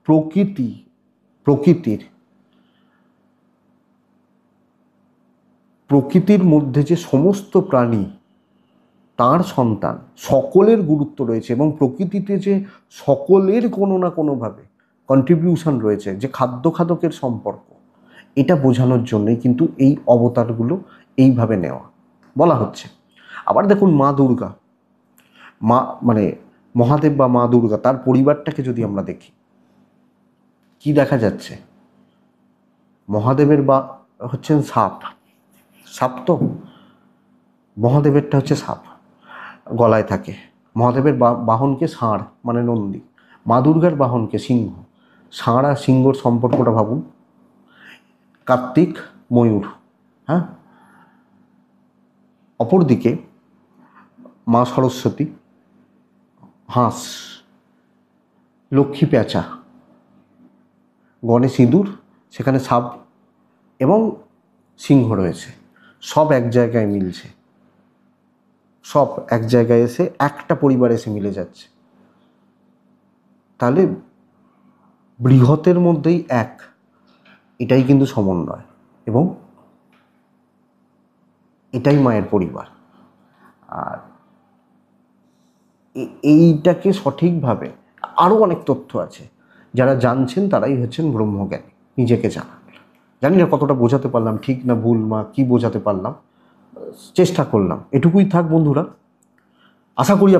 প্রকৃতি, প্রকৃতির মধ্যে যে সমস্ত প্রাণী তার সন্তান, সকলের গুরুত্ব রয়েছে, এবং প্রকৃতিতে যে সকলের কোনো না কোনোভাবে কন্ট্রিবিউশন রয়েছে, যে খাদ্য খাদকের সম্পর্ক, এটা বোঝানোর জন্যই কিন্তু এই অবতারগুলো এইভাবে নেওয়া বলা হচ্ছে। আবার দেখুন মা দুর্গা, মা মানে মহাদেব বা মা দুর্গা, তার পরিবারটাকে যদি আমরা দেখি, কি দেখা যাচ্ছে? মহাদেবের বা হচ্ছেন সাপ, সাপ তো, মহাদেবেরটা হচ্ছে সাপ, গলায় থাকে। মহাদেবের বাহনকে ষাঁড় মানে নন্দী, মা দুর্গার বাহনকে সিংহ। ষাঁড় আর সিংহর সম্পর্কটা ভাবুন। কার্তিক ময়ূর, হ্যাঁ। অপরদিকে মা সরস্বতী হাঁস, লক্ষ্মী পেঁচা, গণেশ ইঁদুর, সেখানে সাপ এবং সিংহ রয়েছে। সব এক জায়গায় মিলছে, সব এক জায়গায় এসে একটা পরিবার এসে মিলে যাচ্ছে। তাহলে বৃহতের মধ্যেই এক, এটাই কিন্তু সমন্বয়, এবং এটাই মায়ের পরিবার। আর এইটাকে সঠিকভাবে, আরও অনেক তথ্য আছে, যারা জানছেন তারাই হচ্ছেন ব্রহ্মজ্ঞানী, নিজেকে জানা। জানি না কতটা বোঝাতে পারলাম, ঠিক না ভুল, মা কি বোঝাতে পারলাম, চেষ্টা করলাম। এটুকুই থাক বন্ধুরা। আশা করি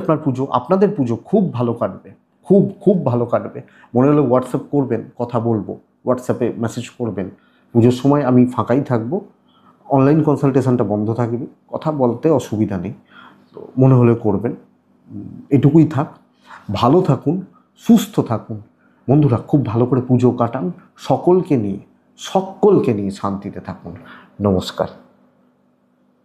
আপনাদের পুজো খুব ভালো কাটবে, খুব খুব ভালো কাটবে। মনে হলে হোয়াটসঅ্যাপ করবেন, কথা বলবো, হোয়াটসঅ্যাপে মেসেজ করবেন। পুজোর সময় আমি ফাঁকাই থাকবো, অনলাইন কনসালটেশনটা বন্ধ থাকবে, কথা বলতে অসুবিধা নেই, তো মনে হলে করবেন। এটুকুই থাক। ভালো থাকুন, সুস্থ থাকুন বন্ধুরা, খুব ভালো করে পুজো কাটান, সকলকে নিয়ে শান্তিতে থাকুন। নমস্কার।